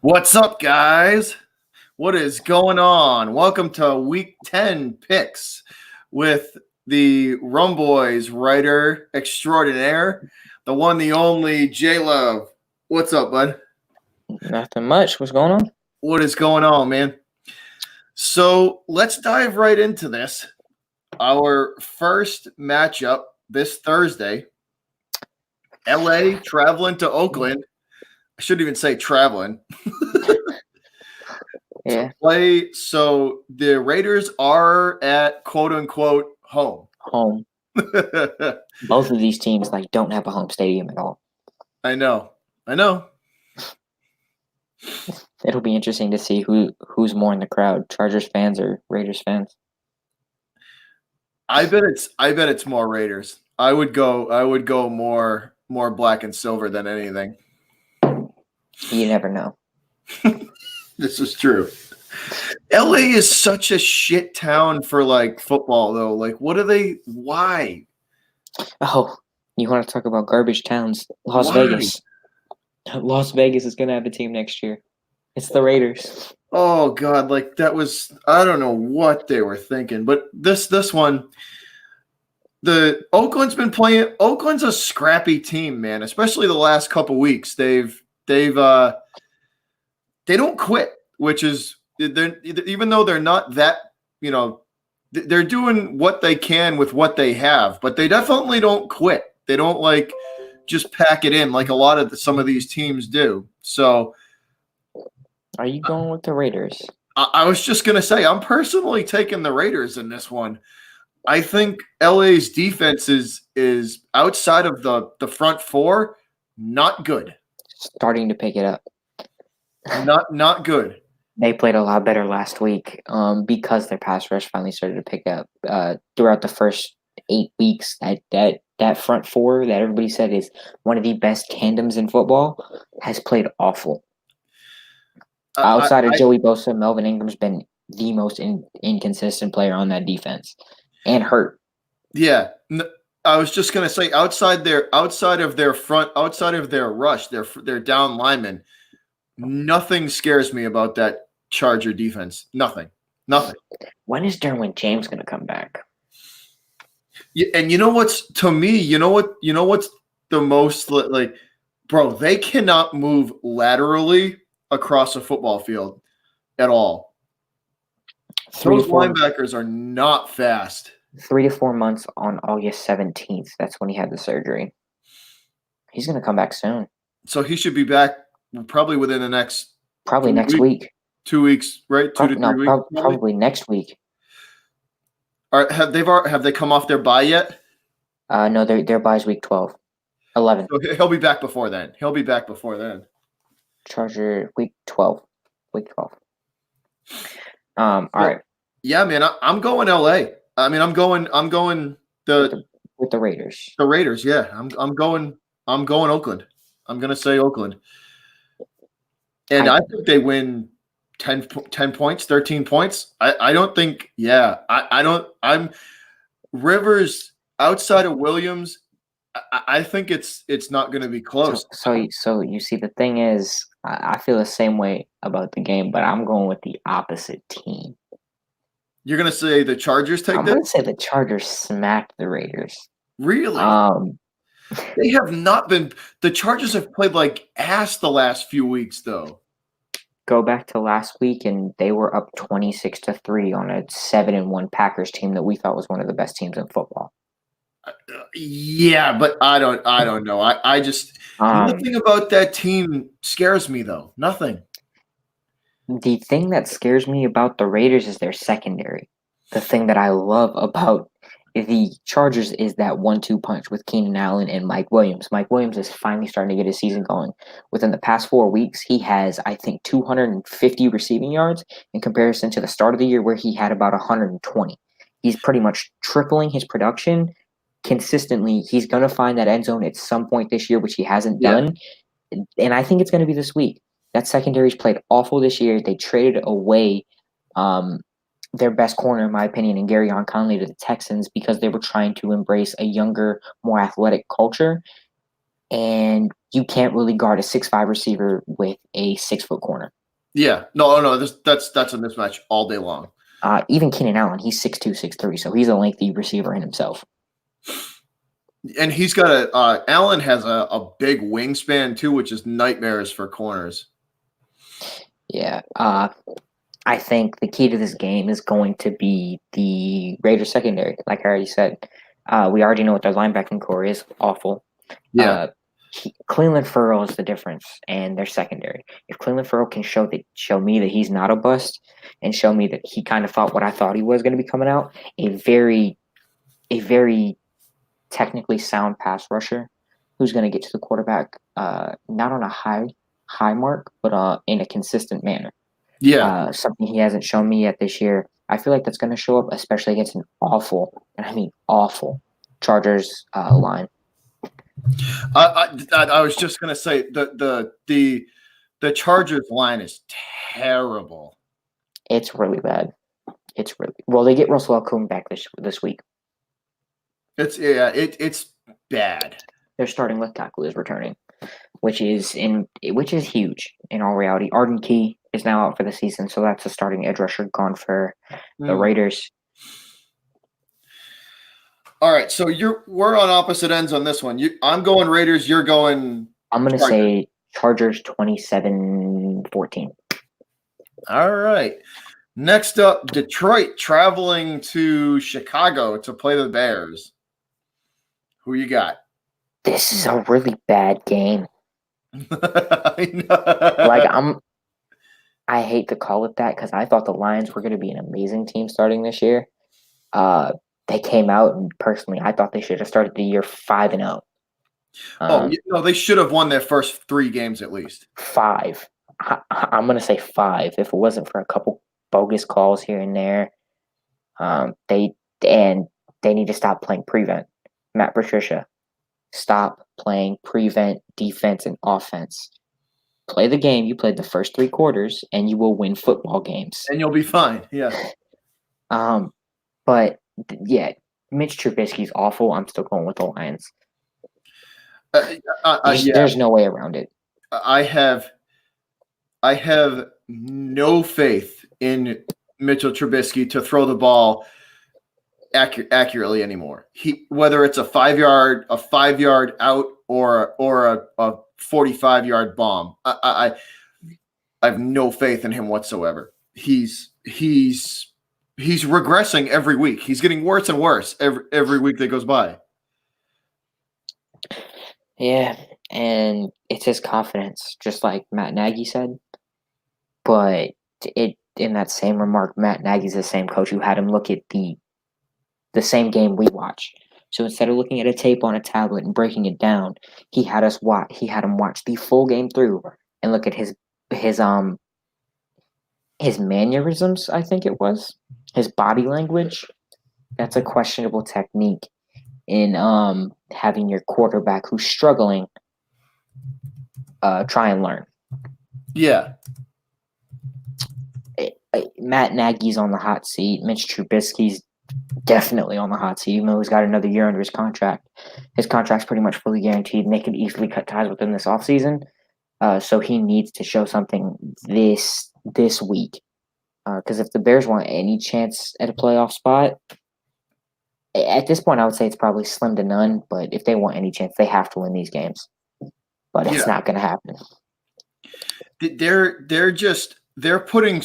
What's up, guys? What is going on? Welcome to Week 10 picks with the Rum Boys writer extraordinaire, the one, the only J Love. What's up, bud? Nothing much. What's going on? What is going on, man? So let's dive right into this. Our first matchup this Thursday. LA traveling to Oakland. I shouldn't even say traveling. Yeah, Play. So the Raiders are at quote unquote home. home. Both of these teams don't have a home stadium at all. I know. It'll be interesting to see who's more in the crowd, Chargers fans or Raiders fans. I bet it's more Raiders. I would go more black and silver than anything. You never know. This is true. LA is such a shit town for football though. Why? Oh, you want to talk about garbage towns? Las Why? Vegas. Las Vegas is going to have a team next year. It's the Raiders. Oh God, that was, I don't know what they were thinking, but this one, the Oakland's been playing. Oakland's a scrappy team, man. Especially the last couple weeks, they don't quit, which is even though they're not that, they're doing what they can with what they have, but they definitely don't quit. They don't just pack it in like a lot of some of these teams do. So, are you going with the Raiders? I was just gonna say I'm personally taking the Raiders in this one. I think LA's defense is outside of the front four, not good. Starting to pick it up. Not good. They played a lot better last week because their pass rush finally started to pick up. Throughout the first 8 weeks, that front four that everybody said is one of the best tandems in football has played awful. Outside of Joey Bosa, Melvin Ingram's been the most inconsistent player on that defense and hurt. Yeah. I was just gonna say outside of their rush, their down linemen, nothing scares me about that Charger defense. Nothing. When is Derwin James gonna come back? Yeah, and you know what's the most bro, they cannot move laterally across a football field at all. Those linebackers are not fast. 3 to 4 months on August 17th. That's when he had the surgery. He's going to come back soon. So he should be back probably within the next next week. 2 weeks, right? 2 to 3 weeks. Probably next week. Have they come off their bye yet? No, their bye's week 12. 11. So he'll be back before then. Charger week 12. All right. Yeah, man, I'm going LA. I mean, I'm going with the Raiders. The Raiders, yeah. I'm going Oakland. I'm going to say Oakland. And I think they win 10 points, 13 points. I don't think, yeah. I'm Rivers outside of Williams. I think it's not going to be close. So you see, the thing is, I feel the same way about the game, but I'm going with the opposite team. You're going to say the Chargers take this? I'm going to say the Chargers smacked the Raiders. Really? They have not been – the Chargers have played like ass the last few weeks, though. Go back to last week, and they were up 26-3 on a 7-1 Packers team that we thought was one of the best teams in football. Yeah, but I don't know. I just nothing about that team scares me, though. Nothing. The thing that scares me about the Raiders is their secondary. The thing that I love about the Chargers is that 1-2 punch with Keenan Allen and Mike Williams. Mike Williams is finally starting to get his season going. Within the past 4 weeks, he has, I think, 250 receiving yards in comparison to the start of the year where he had about 120. He's pretty much tripling his production consistently. He's going to find that end zone at some point this year, which he hasn't done. And I think it's going to be this week. That secondary's played awful this year. They traded away their best corner, in my opinion, in Garyon Conley to the Texans because they were trying to embrace a younger, more athletic culture. And you can't really guard a 6'5" receiver with a 6-foot corner. Yeah, no, that's a mismatch all day long. Even Keenan Allen, he's 6'2", 6'3", so he's a lengthy receiver in himself. And he's got Allen has a big wingspan too, which is nightmares for corners. Yeah. I think the key to this game is going to be the Raiders secondary. Like I already said, we already know what their linebacking core is. Awful. Yeah. Cleveland Farrell is the difference, and their secondary. If Cleveland Farrell can show me that he's not a bust, and show me that he kind of thought what I thought he was going to be coming out, a very technically sound pass rusher who's going to get to the quarterback, not on a high mark, but in a consistent manner. Yeah. Something he hasn't shown me yet this year. I feel like that's going to show up, especially against an awful, and I mean awful, Chargers line. I was just gonna say the Chargers line is terrible. It's really bad. Well. They get Russell Okung back this week. It's bad. Their starting left tackle is returning, which is huge in all reality. Arden Key is now out for the season, so that's a starting edge rusher gone for the Raiders. All right, so we're on opposite ends on this one. I'm going Raiders. You're going. I'm going to say Chargers 27-14. All right. Next up, Detroit traveling to Chicago to play the Bears. Who you got? This is a really bad game. I know. I hate to call it that because I thought the Lions were going to be an amazing team starting this year. They came out, and personally, I thought they should have started the year 5-0. They should have won their first 3 games at least. 5. I'm going to say 5 if it wasn't for a couple bogus calls here and there. They need to stop playing prevent. Matt Patricia, stop playing prevent defense and offense. Play the game you played the first 3 quarters, and you will win football games. And you'll be fine. Yeah. But yeah, Mitch Trubisky's awful. I'm still going with the Lions. There's no way around it. I have no faith in Mitchell Trubisky to throw the ball accurately anymore. Whether it's a 5-yard out or a 45-yard bomb, I have no faith in him whatsoever. He's regressing every week. He's getting worse and worse every week that goes by. Yeah, and it's his confidence, just like Matt Nagy said. But in that same remark, Matt Nagy's the same coach who had him look at the same game we watch. So instead of looking at a tape on a tablet and breaking it down, he had him watch the full game through and look at his mannerisms, I think it was, his body language. That's a questionable technique in having your quarterback who's struggling try and learn. Yeah. Matt Nagy's on the hot seat. Mitch Trubisky's definitely on the hot seat, even though he's got another year under his contract. His contract's pretty much fully guaranteed, and they could easily cut ties with him this offseason. So he needs to show something this week. Because if the Bears want any chance at a playoff spot, at this point, I would say it's probably slim to none. But if they want any chance, they have to win these games. But it's not going to happen. They're putting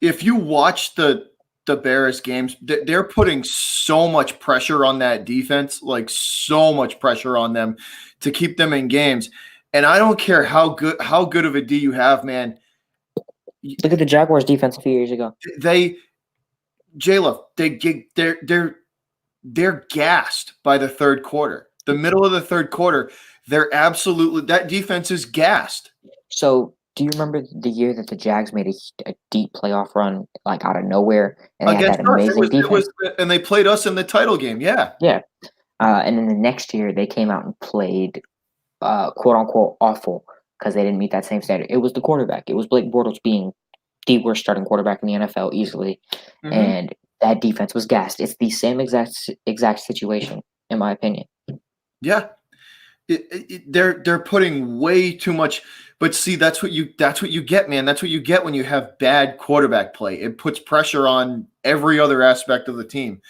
if you watch the Bears games, they're putting so much pressure on that defense, like so much pressure on them to keep them in games. And I don't care how good of a D you have, man. Look at the Jaguars defense a few years ago. They're gassed by the third quarter. The middle of the third quarter, that defense is gassed. So do you remember the year that the Jags made a deep playoff run, like out of nowhere, and they had that amazing defense? And they played us in the title game, yeah. Yeah. And then the next year, they came out and played, quote-unquote, awful because they didn't meet that same standard. It was the quarterback. It was Blake Bortles being the worst starting quarterback in the NFL easily, and that defense was gassed. It's the same exact situation, in my opinion. Yeah. They're putting way too much. But see, that's what you get, man. That's what you get when you have bad quarterback play. It puts pressure on every other aspect of the team.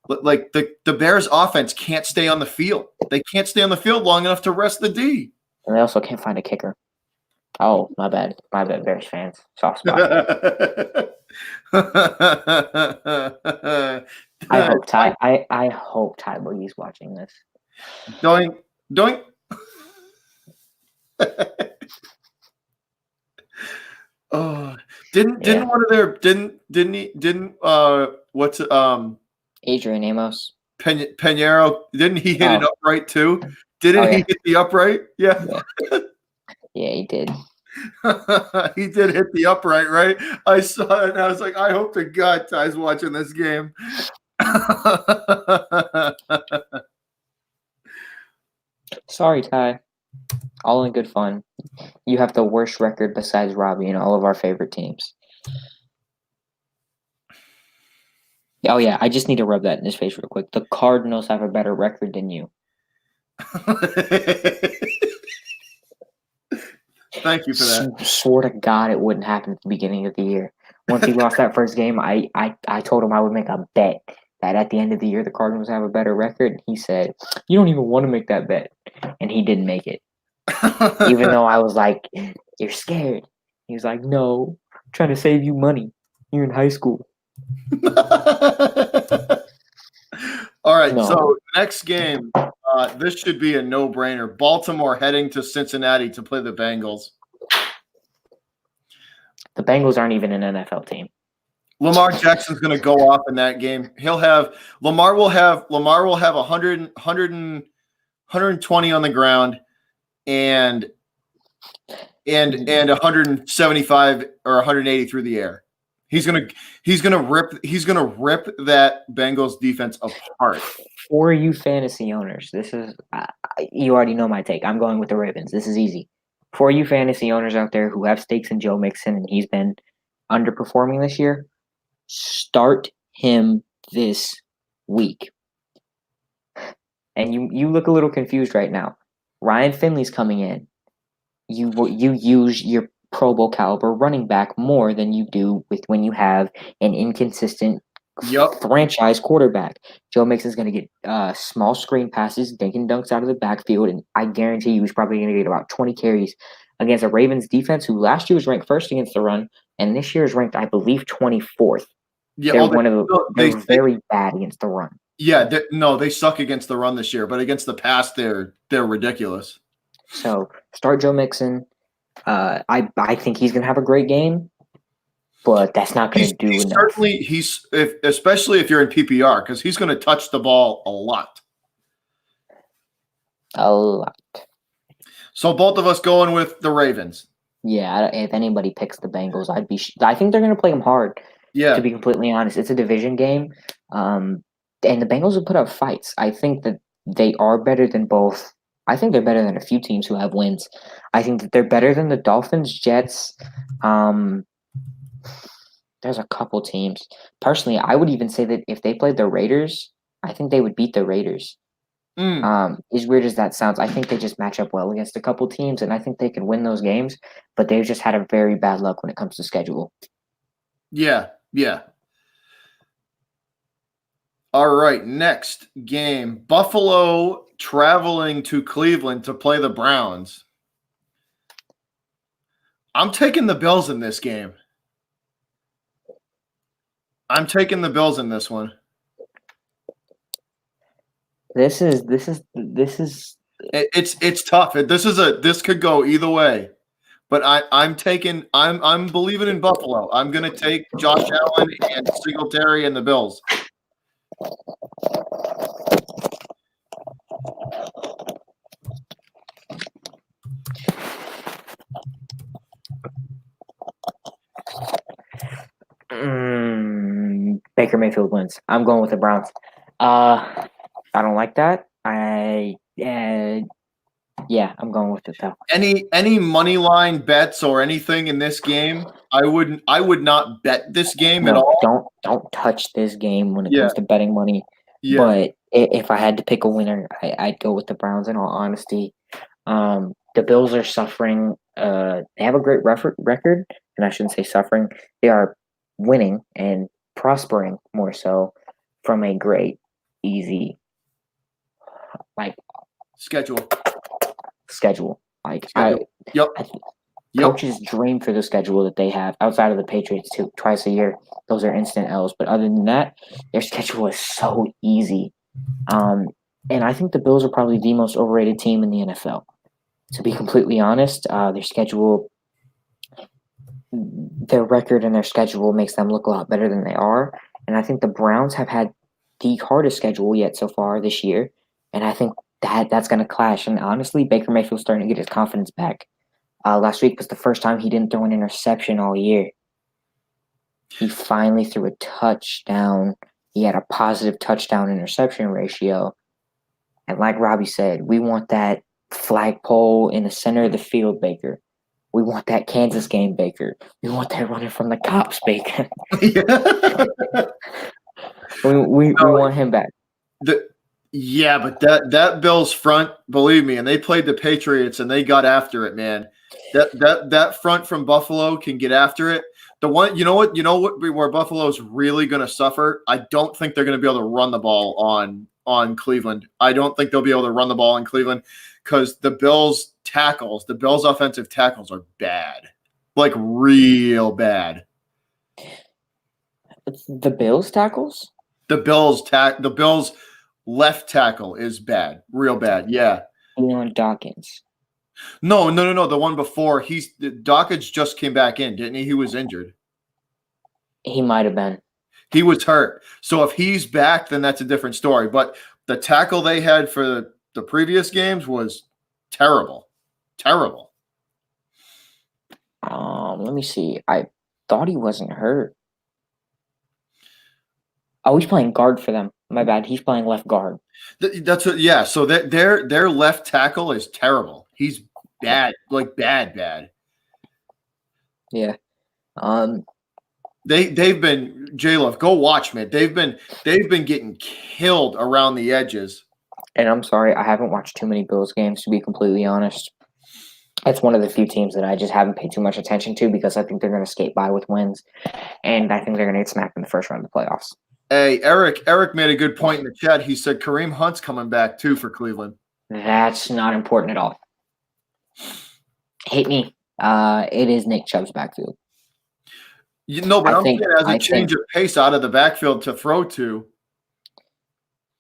Like the Bears offense can't stay on the field. They can't stay on the field long enough to rest the D. And they also can't find a kicker. Oh, my bad. My bad, Bears fans. Soft spot. I hope Ty Boogie's watching this. Doink, doink. Oh, didn't one of their what's Adrian Amos Pinheiro, didn't he hit it upright too? Didn't he hit the upright? Yeah. Yeah, he did. He did hit the upright, right? I saw it and I was like, I hope to God Ty's watching this game. Sorry, Ty. All in good fun. You have the worst record besides Robbie and all of our favorite teams. Oh, yeah. I just need to rub that in his face real quick. The Cardinals have a better record than you. Thank you for that. Swear to God, it wouldn't happen at the beginning of the year. Once he lost that first game, I told him I would make a bet that at the end of the year the Cardinals have a better record. And he said, "You don't even want to make that bet," and he didn't make it. Even though I was like, "You're scared." He was like, "No, I'm trying to save you money. You're in high school." All right, so next game, this should be a no-brainer. Baltimore heading to Cincinnati to play the Bengals. The Bengals aren't even an NFL team. Lamar Jackson's going to go off in that game. Lamar will have 120 on the ground and 175 or 180 through the air. He's gonna rip that Bengals defense apart. For you fantasy owners, this is you already know my take. I'm going with the Ravens. This is easy. For you fantasy owners out there who have stakes in Joe Mixon and he's been underperforming this year, start him this week. And you look a little confused right now. Ryan Finley's coming in. You use your Pro Bowl caliber running back more than you do with when you have an inconsistent franchise quarterback. Joe Mixon's going to get small screen passes, dink and dunks out of the backfield, and I guarantee you he's probably going to get about 20 carries against a Ravens defense who last year was ranked first against the run, and this year is ranked, I believe, 24th. Yeah, they're very bad against the run. Yeah, they suck against the run this year, but against the pass, they're ridiculous. So start Joe Mixon. I think he's going to have a great game, but that's not going to do enough. Certainly, especially if you're in PPR, because he's going to touch the ball a lot. A lot. So both of us going with the Ravens. Yeah, if anybody picks the Bengals, I think they're going to play them hard. Yeah. To be completely honest, it's a division game, and the Bengals will put up fights. I think that they are better than both. I think they're better than a few teams who have wins. I think that they're better than the Dolphins, Jets. There's a couple teams. Personally, I would even say that if they played the Raiders, I think they would beat the Raiders. As weird as that sounds, I think they just match up well against a couple teams, and I think they can win those games, but they've just had a very bad luck when it comes to schedule. Yeah. All right, next game. Buffalo traveling to Cleveland to play the Browns. I'm taking the Bills in this game. I'm taking the Bills in this one. This is it's tough. This could go either way. But I'm believing in Buffalo. I'm gonna take Josh Allen and Singletary and the Bills. Baker Mayfield wins. I'm going with the Browns. I don't like that. I'm going with it though. Any money line bets or anything in this game? I would not bet this game at all. Don't touch this game when it comes to betting money. Yeah. But if I had to pick a winner, I'd go with the Browns in all honesty. The Bills are suffering. They have a great record, and I shouldn't say suffering. They are winning and prospering more so from a great, easy, like Schedule. schedule. Like Schedule. Yep. I think Yep. coaches dream for the schedule that they have outside of the Patriots twice a year. Those are instant L's. But other than that, their schedule is so easy. And I think the Bills are probably the most overrated team in the NFL. To be completely honest, their schedule, their record and their schedule makes them look a lot better than they are. And I think the Browns have had the hardest schedule yet so far this year. And I think that's going to clash. And honestly, Baker Mayfield's starting to get his confidence back. Last week was the first time he didn't throw an interception all year. He finally threw a touchdown. He had a positive touchdown interception ratio. And like Robbie said, we want that flagpole in the center of the field, Baker. We want that Kansas game, Baker. We want that running from the cops, Baker. we want him back. Yeah, but that Bills front, believe me, and they played the Patriots and they got after it, man. That front from Buffalo can get after it. The one, you know what, where Buffalo's really going to suffer. I don't think they're going to be able to run the ball on Cleveland. I don't think they'll be able to run the ball on Cleveland because the Bills offensive tackles are bad, like real bad. The Bills tackles? The Bills left tackle is bad, real bad. Yeah. Leon Dawkins. No. The one before, Dawkins just came back in, didn't he? He was injured. He might have been. He was hurt. So if he's back, then that's a different story. But the tackle they had for the previous games was terrible. Terrible. Let me see. I thought he wasn't hurt. Oh, he's playing guard for them. My bad. He's playing left guard. That's what. Yeah. So their left tackle is terrible. He's bad, like bad. Yeah. They've been J-Love. Go watch, man. They've been getting killed around the edges. And I'm sorry, I haven't watched too many Bills games, to be completely honest. It's one of the few teams that I just haven't paid too much attention to because I think they're going to skate by with wins, and I think they're going to get smacked in the first round of the playoffs. Hey, Eric made a good point in the chat. He said Kareem Hunt's coming back too for Cleveland. That's not important at all. Hit me. It is Nick Chubb's backfield. But I'm saying as a change of pace out of the backfield to throw to.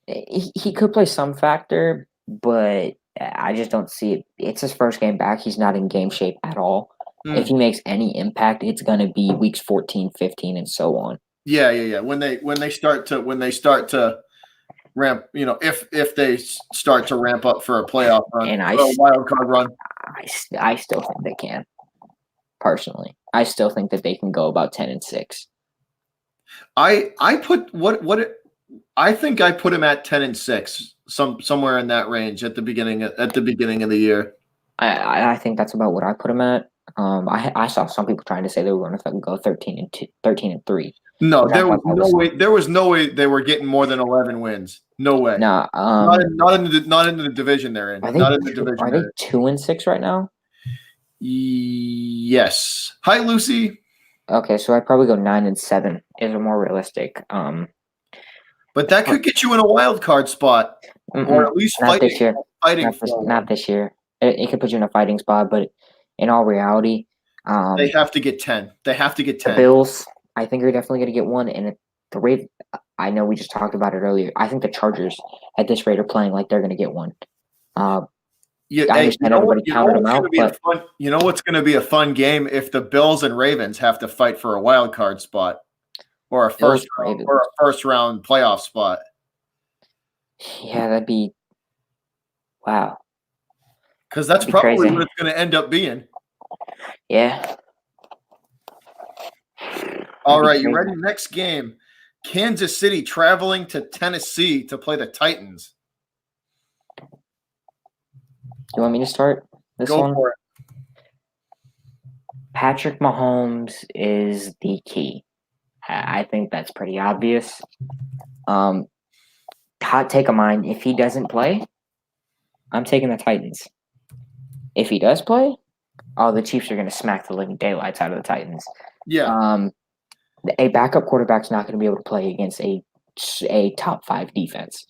He could play some factor, but I just don't see it. It's his first game back. He's not in game shape at all. If he makes any impact, it's going to be weeks 14, 15, and so on. Yeah. When they start to ramp, if they start to ramp up for a playoff run, and a wild card run, I still think they can. Personally, I still think that they can go about 10-6. I think I put him at 10-6, somewhere in that range at the beginning of the year. I think that's about what I put him at. I saw some people trying to say they were going to go 13-3. No, there was no way. There was no way they were getting more than 11 wins. No way. No, not in the division they're in. Are they 2-6 right now? Yes. Hi, Lucy. Okay, so I'd probably go 9-7 is more realistic. But that could get you in a wild card spot, or at least not this year. Not this year. It could put you in a fighting spot, but in all reality, they have to get 10. They have to get 10. The Bills, I think, are definitely going to get one. And the rate, I know we just talked about it earlier. I think the Chargers at this rate are playing like they're going to get one. I understand everybody counted them out. You know what's going to be a fun game if the Bills and Ravens have to fight for a wild card spot or a first round playoff spot. Yeah, that'd be wow. Because that's probably crazy. What it's going to end up being. Yeah. All right, you ready? Next game. Kansas City traveling to Tennessee to play the Titans. You want me to start this one? Go for it. Patrick Mahomes is the key. I think that's pretty obvious. Hot take of mine, if he doesn't play, I'm taking the Titans. If he does play, the Chiefs are going to smack the living daylights out of the Titans. Yeah. A backup quarterback's not going to be able to play against a top 5 defense.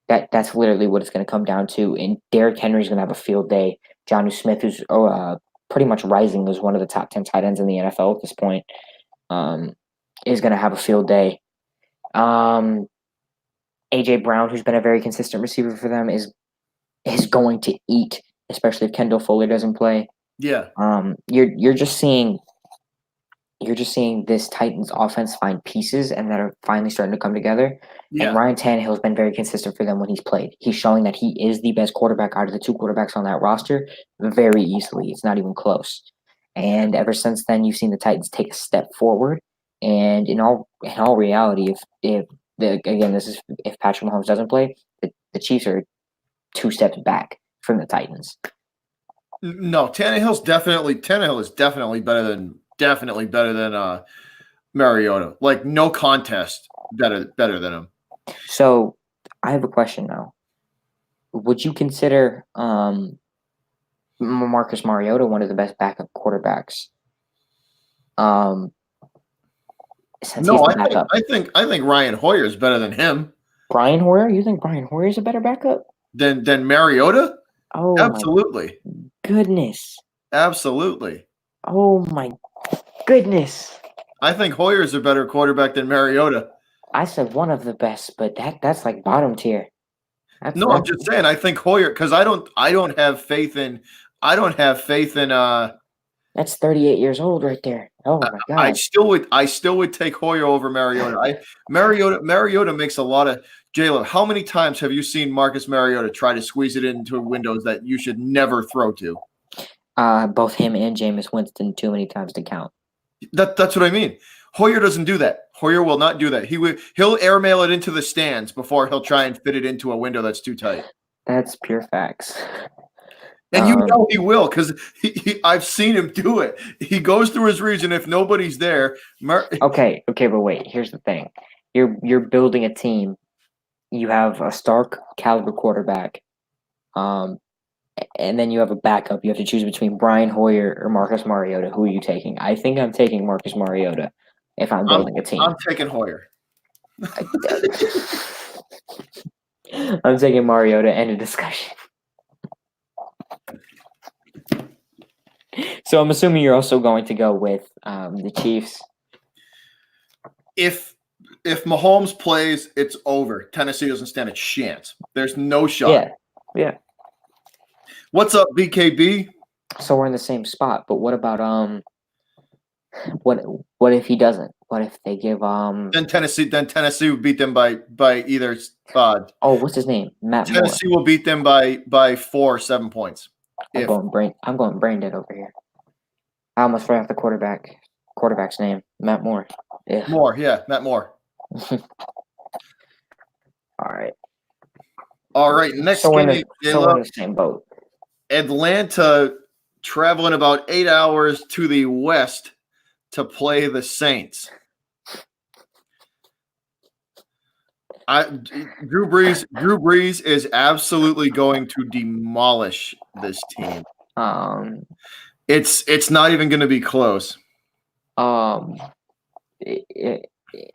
That's literally what it's going to come down to. And Derrick Henry's going to have a field day. Jonnu Smith, who's pretty much rising as one of the top 10 tight ends in the NFL at this point, is going to have a field day. A.J. Brown, who's been a very consistent receiver for them, is going to eat, especially if Kendall Fuller doesn't play. Yeah. You're just seeing this Titans offense find pieces and that are finally starting to come together. Yeah. And Ryan Tannehill has been very consistent for them when he's played. He's showing that he is the best quarterback out of the 2 quarterbacks on that roster very easily. It's not even close. And ever since then, you've seen the Titans take a step forward. And in all reality, if Patrick Mahomes doesn't play, the Chiefs are 2 steps back from the Titans. No, Tannehill is definitely better than Mariota. Like, no contest better than him. So I have a question now. Would you consider Marcus Mariota one of the best backup quarterbacks? Since No, he's the I backup. think Ryan Hoyer is better than him. Brian Hoyer? You think Brian Hoyer is a better backup than Mariota? Oh, absolutely. My goodness. Absolutely. Oh my goodness. I think Hoyer is a better quarterback than Mariota. I said one of the best, but that's like bottom tier. I'm just saying. I think Hoyer, because I don't have faith in. That's 38 years old right there. Oh my god! I still would take Hoyer over Mariota. Mariota makes a lot of. Jayla, how many times have you seen Marcus Mariota try to squeeze it into windows that you should never throw to? Both him and Jameis Winston too many times to count. That's what I mean. Hoyer doesn't do that. Hoyer will not do that. He'll airmail it into the stands before he'll try and fit it into a window that's too tight. That's pure facts. And he will, because I've seen him do it. He goes through his reads, and if nobody's there, okay, but wait. Here's the thing: you're building a team. You have a Stark caliber quarterback, and then you have a backup. You have to choose between Brian Hoyer or Marcus Mariota. Who are you taking? I think I'm taking Marcus Mariota if I'm building a team. I'm taking Hoyer. I'm taking Mariota. End of discussion. So I'm assuming you're also going to go with the Chiefs. If Mahomes plays, it's over. Tennessee doesn't stand a chance. There's no shot. Yeah. What's up, BKB? So we're in the same spot, but what about what if he doesn't? What if they give Then Tennessee would beat them by either what's his name? Matt Tennessee Moore. will beat them by 4 or 7 points. I'm going brain dead over here. I almost forgot the quarterback's name. Matt Moore. Yeah. Matt Moore. All right. Next game. We're in the same boat. Atlanta traveling about 8 hours to the west to play the Saints. Drew Brees is absolutely going to demolish this team. It's not even going to be close. I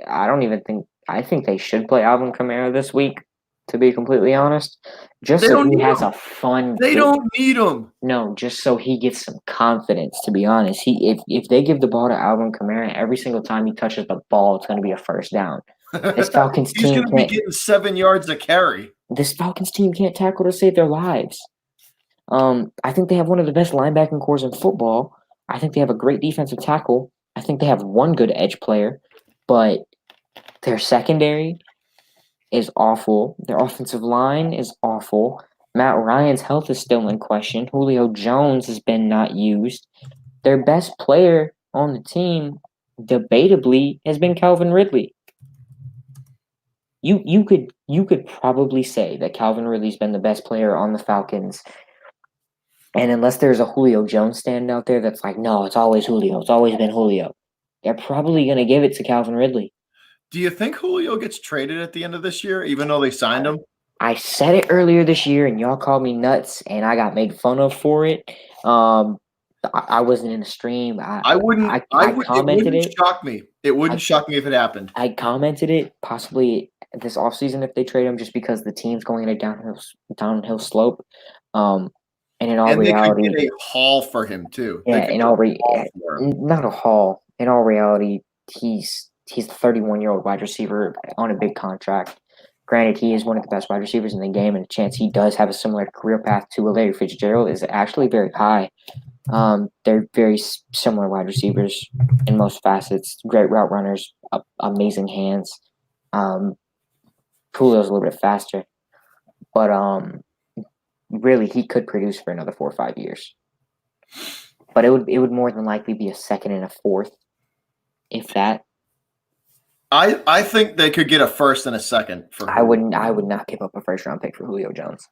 don't even think. I think they should play Alvin Kamara this week. To be completely honest, just so he has a fun. They don't need him. No, just so he gets some confidence. To be honest, if they give the ball to Alvin Kamara every single time he touches the ball, it's going to be a first down. This Falcons team he's going to be getting 7 yards a carry. This Falcons team can't tackle to save their lives. I think they have one of the best linebacking cores in football. I think they have a great defensive tackle. I think they have one good edge player, but their secondary is awful. Their offensive line is awful. Matt Ryan's health is still in question. Julio Jones has been not used. Their best player on the team, debatably, has been Calvin Ridley. You could probably say that Calvin Ridley's been the best player on the Falcons. And unless there's a Julio Jones stand out there that's like, no, it's always Julio. It's always been Julio. They're probably going to give it to Calvin Ridley. Do you think Julio gets traded at the end of this year, even though they signed him? I said it earlier this year, and y'all called me nuts, and I got made fun of for it. I wasn't in the stream. I wouldn't. I It commented wouldn't it. shock me. It wouldn't shock me if it happened. I commented it possibly this offseason if they trade him, just because the team's going in a downhill slope. And in all And they could reality, get a haul for him too. yeah, not a haul. In all reality, he's a 31-year-old wide receiver on a big contract. Granted, he is one of the best wide receivers in the game, and the chance he does have a similar career path to Larry Fitzgerald is actually very high. They're very similar wide receivers in most facets. Great route runners, amazing hands. Julio's a little bit faster, but really he could produce for another 4 or 5 years. But it would more than likely be a second and a fourth, if that. I think they could get a first and a second for. I would not give up a first round pick for Julio Jones.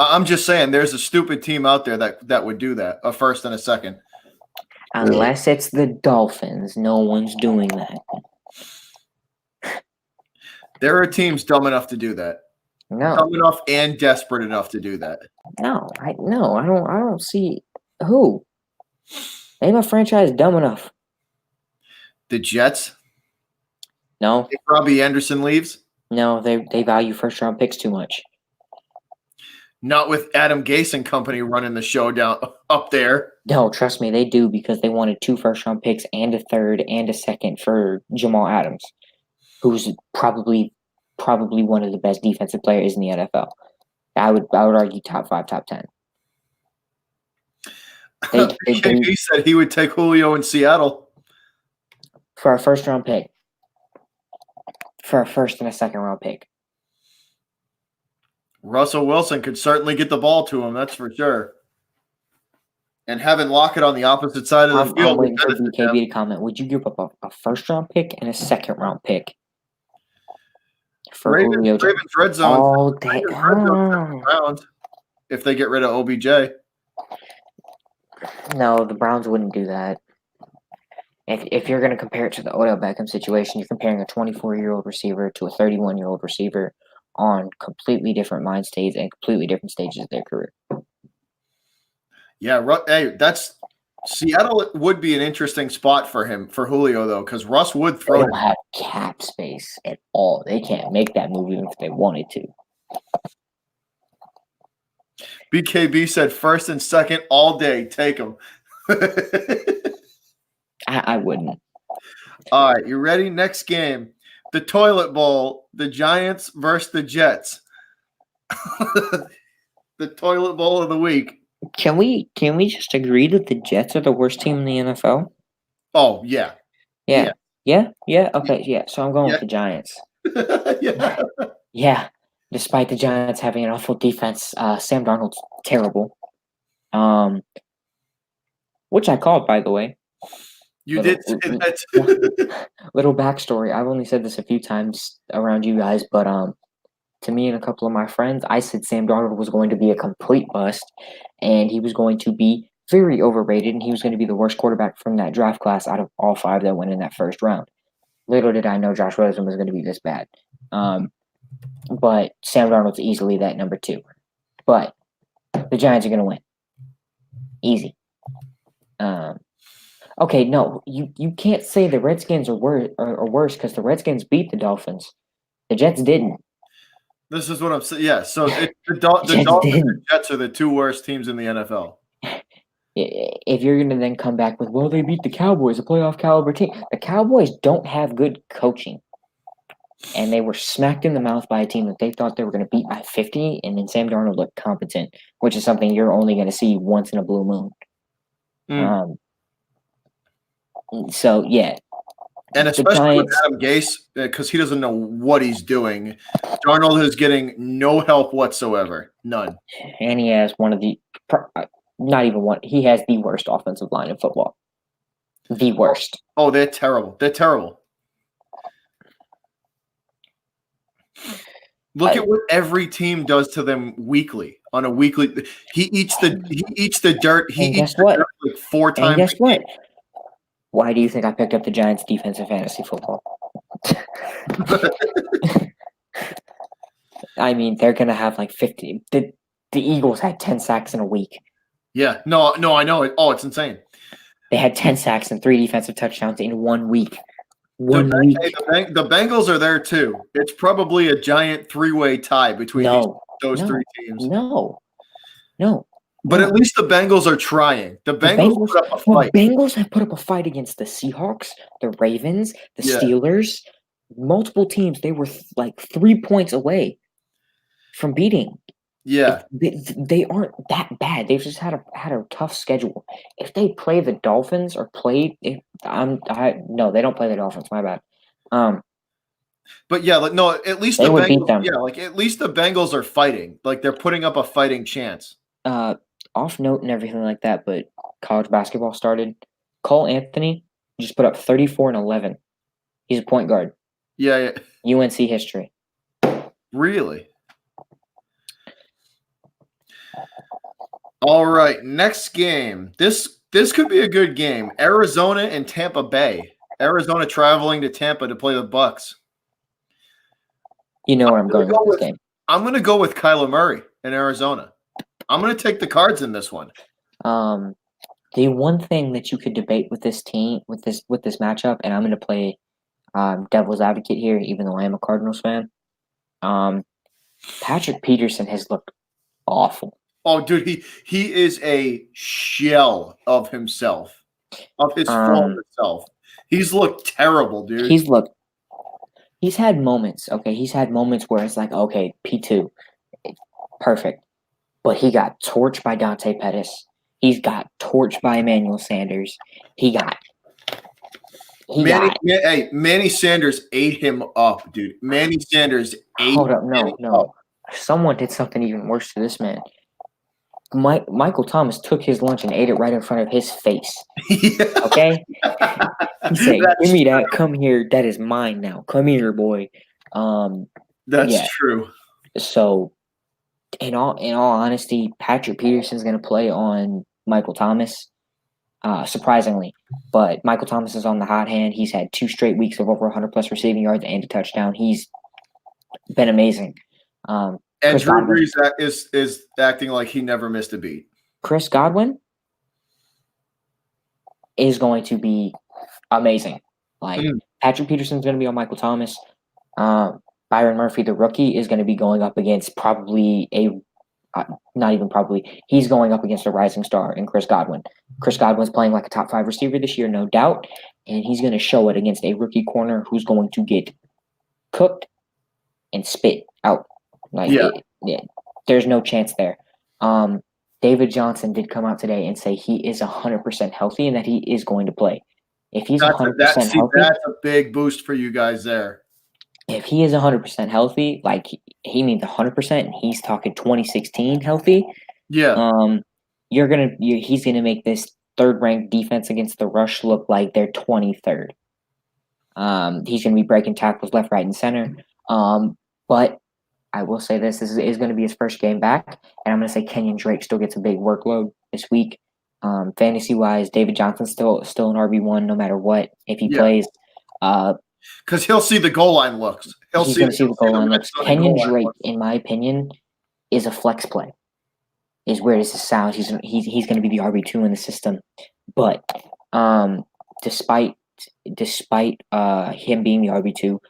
I'm just saying, there's a stupid team out there that would do that, a first and a second. Unless it's the Dolphins, no one's doing that. There are teams dumb enough to do that. No, Dumb enough and desperate enough to do that. no, I don't see who. Name a franchise dumb enough. The Jets. No, If Robbie Anderson leaves. no, they value first round picks too much. Not with Adam Gase and company running the show down up there. No, trust me, they do, because they wanted 2 first round picks and a third and a second for Jamal Adams, who's probably one of the best defensive players in the NFL. I would argue top 5, top 10. He said he would take Julio in Seattle for a first round pick, for a first and a second round pick. Russell Wilson could certainly get the ball to him, that's for sure. And having Lockett on the opposite side of the field. I'm waiting for BKB to comment. Would you give up a first round pick and a second round pick for Ravens red zone all day? Browns, if they get rid of OBJ. No, the Browns wouldn't do that. If you're going to compare it to the Odell Beckham situation, you're comparing a 24-year-old receiver to a 31-year-old receiver on completely different mind states and completely different stages of their career. Yeah, hey, that's Seattle would be an interesting spot for Julio though, because Russ would throw. They don't have cap space at all. They can't make that move even if they wanted to. BKB said first and second all day. Take them. I wouldn't. All right, you ready? Next game. The Toilet Bowl, the Giants versus the Jets. The Toilet Bowl of the week. Can we just agree that the Jets are the worst team in the NFL? Oh, yeah. Yeah. Okay, yeah. So I'm going with the Giants. Yeah. Yeah. Despite the Giants having an awful defense, Sam Darnold's terrible. Which I called, by the way. You did say that. Little backstory. I've only said this a few times around you guys, but to me and a couple of my friends, I said Sam Darnold was going to be a complete bust, and he was going to be very overrated, and he was going to be the worst quarterback from that draft class out of all 5 that went in that first round. Little did I know Josh Rosen was going to be this bad. But Sam Darnold's easily that number 2. But the Giants are going to win. Easy. Okay, no, you can't say the Redskins are worse because the Redskins beat the Dolphins. The Jets didn't. This is what I'm saying. Yeah, so the Dolphins and Jets are the 2 worst teams in the NFL. If you're going to then come back with, well, they beat the Cowboys, a playoff caliber team. The Cowboys don't have good coaching. And they were smacked in the mouth by a team that they thought they were going to beat by 50, and then Sam Darnold looked competent, which is something you're only going to see once in a blue moon. So, yeah. And especially with Adam Gase, because he doesn't know what he's doing. Darnold is getting no help whatsoever. None. And he has one of the – not even one – he has the worst offensive line in football. The worst. Oh, they're terrible. They're terrible. Look at what every team does to them weekly. On a weekly, he eats the dirt. He eats the dirt like 4 times. And guess what? Why do you think I picked up the Giants' defense in fantasy football? I mean, they're gonna have like 50. The Eagles had 10 sacks in a week. Yeah, no, I know it. Oh, it's insane. They had 10 sacks and 3 defensive touchdowns in 1 week. The, 1 week. the Bengals are there too. It's probably a giant three-way tie between those three teams. No. But at least the Bengals are trying. The Bengals put up a fight. The Bengals have put up a fight against the Seahawks, the Ravens, the Steelers, multiple teams. They were like 3 points away from beating. Yeah, they aren't that bad. They've just had a tough schedule. If they play the Dolphins or play, no, they don't play the Dolphins. My bad. But yeah, like no, at least they the would Bengals, beat them. Yeah, like at least the Bengals are fighting. Like they're putting up a fighting chance. Off note and everything like that, but college basketball started. Cole Anthony just put up 34 and 11. He's a point guard. Yeah. UNC history. Really? All right, next game. This could be a good game. Arizona and Tampa Bay. Arizona traveling to Tampa to play the Bucks. You know where I'm going with this game. I'm going to go with Kyler Murray in Arizona. I'm going to take the Cards in this one. The one thing that you could debate with this team, with this matchup, and I'm going to play devil's advocate here, even though I am a Cardinals fan. Patrick Peterson has looked awful. Oh, dude, he is a shell of himself, of his former self. He's looked terrible, dude. He's had moments. Okay, he's had moments where it's like, okay, P2, perfect. But he got torched by Dante Pettis. He's got torched by Emmanuel Sanders. Manny Sanders ate him up, dude. Manny Sanders ate Hold up, no. Someone did something even worse to this man. Michael Thomas took his lunch and ate it right in front of his face. Yeah. Okay? He said, give me that. Come here. That is mine now. Come here, boy. That's true. So, in all honesty, Patrick Peterson's going to play on Michael Thomas, surprisingly. But Michael Thomas is on the hot hand. He's had 2 straight weeks of over 100-plus receiving yards and a touchdown. He's been amazing. And Drew Brees is acting like he never missed a beat. Chris Godwin is going to be amazing. Patrick Peterson's going to be on Michael Thomas. Byron Murphy, the rookie, is going to be going up against he's going up against a rising star in Chris Godwin. Chris Godwin's playing like a top 5 receiver this year, no doubt, and he's going to show it against a rookie corner who's going to get cooked and spit out. There's no chance there. David Johnson did come out today and say he is 100% healthy and that he is going to play. If he's 100% healthy, that's a big boost for you guys there. If he is 100% healthy, like he means 100%, and he's talking 2016 healthy. Yeah. He's gonna make this 3rd-ranked defense against the rush look like they're 23rd. He's gonna be breaking tackles left, right, and center. But I will say this is going to be his first game back, and I'm going to say Kenyon Drake still gets a big workload this week. Fantasy-wise, David Johnson's still an RB1 no matter what if he plays. Because he'll see the goal line looks. He's going to see the goal line looks. Kenyon Drake, in my opinion, is a flex play. As weird as it sounds, he's going to be the RB2 in the system. But despite him being the RB2,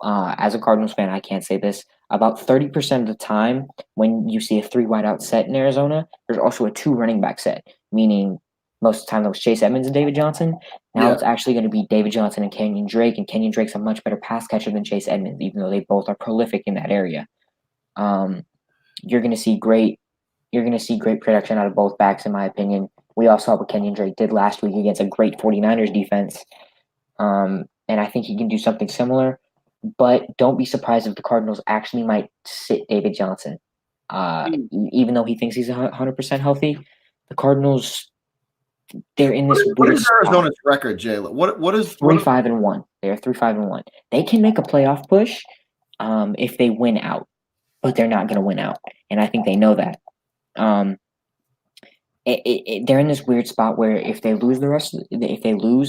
as a Cardinals fan, I can't say this. About 30% of the time, when you see a 3 wideout set in Arizona, there's also a 2 running back set, meaning most of the time that was Chase Edmonds and David Johnson. Now it's actually going to be David Johnson and Kenyon Drake, and Kenyon Drake's a much better pass catcher than Chase Edmonds, even though they both are prolific in that area. You're going to see great production out of both backs, in my opinion. We all saw what Kenyon Drake did last week against a great 49ers defense, and I think he can do something similar. But don't be surprised if the Cardinals actually might sit David Johnson. Even though he thinks he's 100% healthy, the Cardinals, they're in this weird What is Arizona's record, Jayla? What is 3-5-1? They are 3-5-1. They can make a playoff push if they win out, but they're not going to win out, and I think they know that. They're in this weird spot where if they lose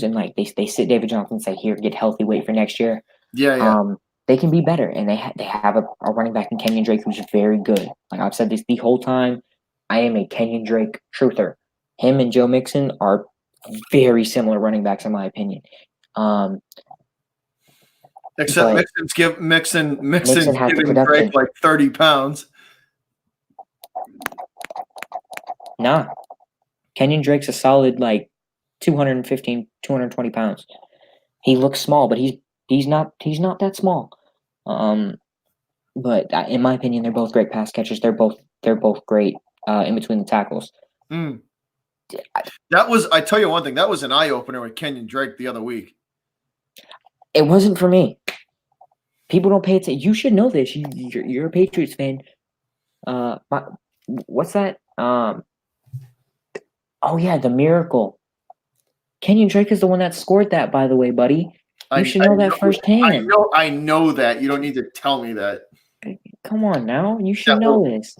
and like they sit David Johnson and say, "Here, get healthy, wait for next year." they can be better, and they have a running back in Kenyon Drake who's very good. Like I've said this the whole time, I am a Kenyon Drake truther. Him and Joe Mixon are very similar running backs in my opinion. Except But Mixon's Mixon has the giving Drake production. like 30 pounds. Nah, Kenyon Drake's a solid like 215, 220 pounds. He looks small, but he's not that small. But in my opinion, they're both great pass catchers. They're both great in between the tackles. Mm. I tell you one thing, that was an eye opener with Kenyon Drake the other week. It wasn't for me. People don't pay attention. You should know this. You're a Patriots fan. What's that? Oh yeah, the miracle. Kenyon Drake is the one that scored that, by the way, buddy. You should know that firsthand. I know that. You don't need to tell me that. Come on now. You should know this.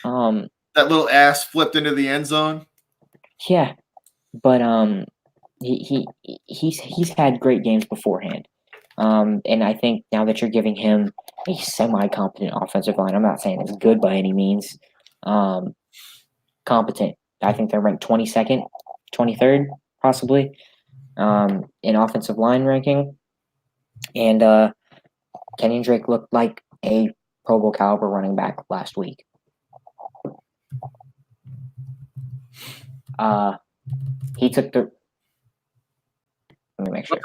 That little ass flipped into the end zone. Yeah. But he's had great games beforehand. And I think now that you're giving him a semi-competent offensive line, I'm not saying it's good by any means. Competent. I think they're ranked 22nd, 23rd, possibly, in offensive line ranking. And Kenyon Drake looked like a Pro Bowl caliber running back last week. He took the. Let me make sure.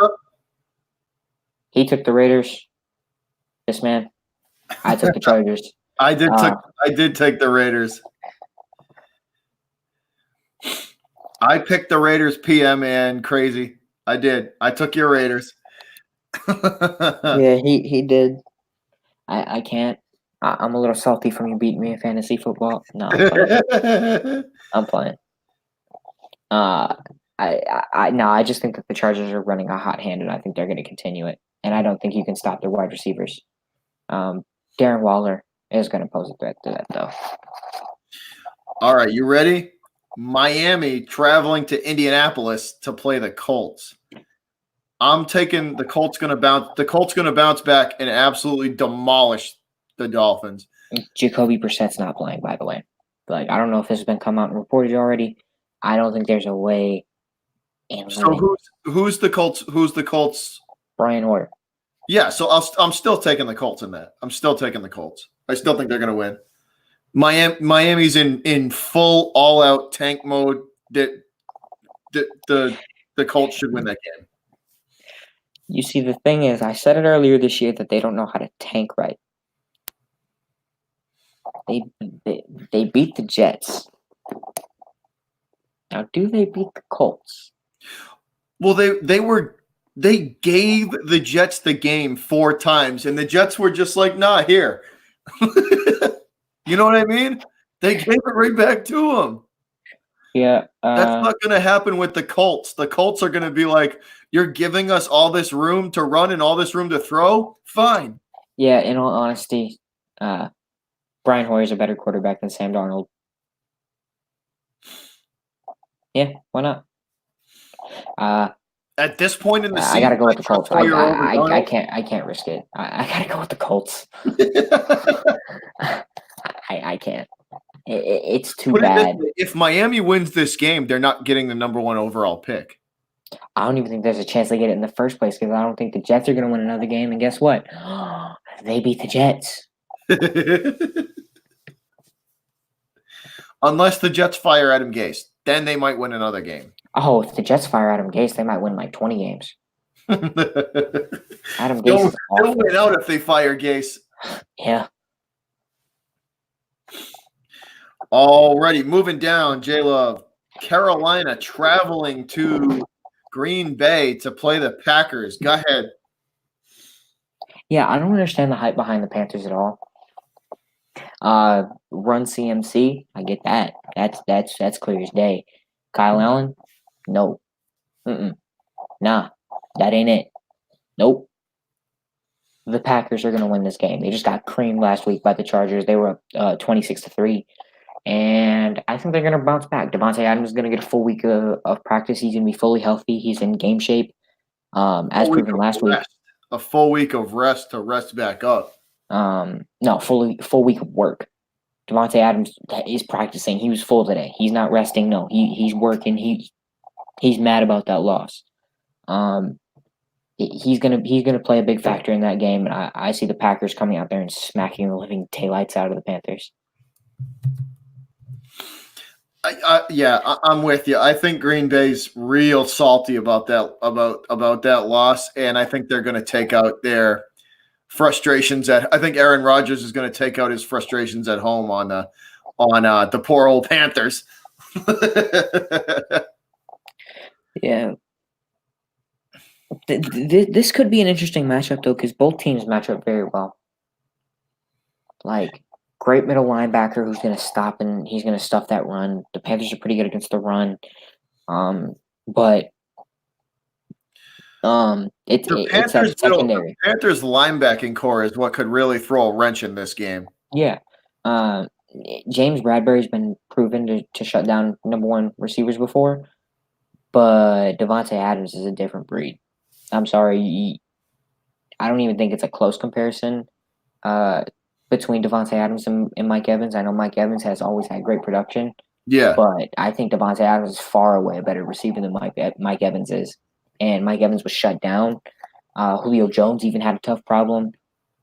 He took the Raiders. This man. I took the Chargers. I did take the Raiders. I picked the Raiders PM and crazy. I did. I took your Raiders. Yeah, he did. I can't. I'm a little salty from you beating me in fantasy football. No, I'm playing. I just think that the Chargers are running a hot hand, and I think they're going to continue it. And I don't think you can stop their wide receivers. Darren Waller is going to pose a threat to that, though. All right, you ready? Miami traveling to Indianapolis to play the Colts. I'm taking the Colts going to bounce. The Colts going to bounce back and absolutely demolish the Dolphins. Jacoby Brissett's not playing, by the way. Like, I don't know if this has been come out and reported already. I don't think there's a way. So who's the Colts? Who's the Colts? Brian Hoyer. Yeah, so I'm still taking the Colts in that. I'm still taking the Colts. I still think they're going to win. Miami's in full all-out tank mode. That the Colts should win that game. You see, the thing is, I said it earlier this year that they don't know how to tank right. They beat the Jets. Now, do they beat the Colts? Well, they gave the Jets the game 4 times, and the Jets were just like, nah, here. You know what I mean? They gave it right back to them. Yeah. That's not going to happen with the Colts. The Colts are going to be like, you're giving us all this room to run and all this room to throw? Fine. Yeah, in all honesty, Brian Hoyer is a better quarterback than Sam Darnold. Yeah, why not? At this point in the season, I gotta go with the Colts. I can't risk it. I gotta go with the Colts. I can't. It's too bad. If Miami wins this game, they're not getting the number 1 overall pick. I don't even think there's a chance they get it in the first place because I don't think the Jets are going to win another game. And guess what? They beat the Jets. Unless the Jets fire Adam Gase, then they might win another game. Oh, if the Jets fire Adam Gase, they might win like 20 games. Adam Gase they'll win out if they fire Gase. Yeah. Alrighty, moving down, J-Love. Carolina traveling to Green Bay to play the Packers. Go ahead. Yeah, I don't understand the hype behind the Panthers at all. Run CMC, I get that. That's clear as day. Kyle Allen, no. Nah, that ain't it. Nope. The Packers are going to win this game. They just got creamed last week by the Chargers. They were up 26-3. And I think they're going to bounce back. Devontae Adams is going to get a full week of practice. He's going to be fully healthy. He's in game shape, as proven last week. a full week of rest to rest back up. No, full week of work. Devontae Adams is practicing. He was full today. He's not resting. No, he's working. He's mad about that loss. He's gonna play a big factor in that game, and I see the Packers coming out there and smacking the living taillights out of the Panthers. I'm with you. I think Green Bay's real salty about that loss, and I think they're going to take out their frustrations I think Aaron Rodgers is going to take out his frustrations at home on the poor old Panthers. Yeah. This could be an interesting matchup though, because both teams match up very well. Like, great middle linebacker who's going to stop and he's going to stuff that run. The Panthers are pretty good against the run, but it's that secondary. The Panthers' linebacking core is what could really throw a wrench in this game. Yeah, James Bradbury's been proven to shut down number one receivers before, but Devontae Adams is a different breed. I'm sorry, I don't even think it's a close comparison between Devontae Adams and Mike Evans. I know Mike Evans has always had great production. Yeah. But I think Devontae Adams is far away a better receiver than Mike Evans is. And Mike Evans was shut down. Julio Jones even had a tough problem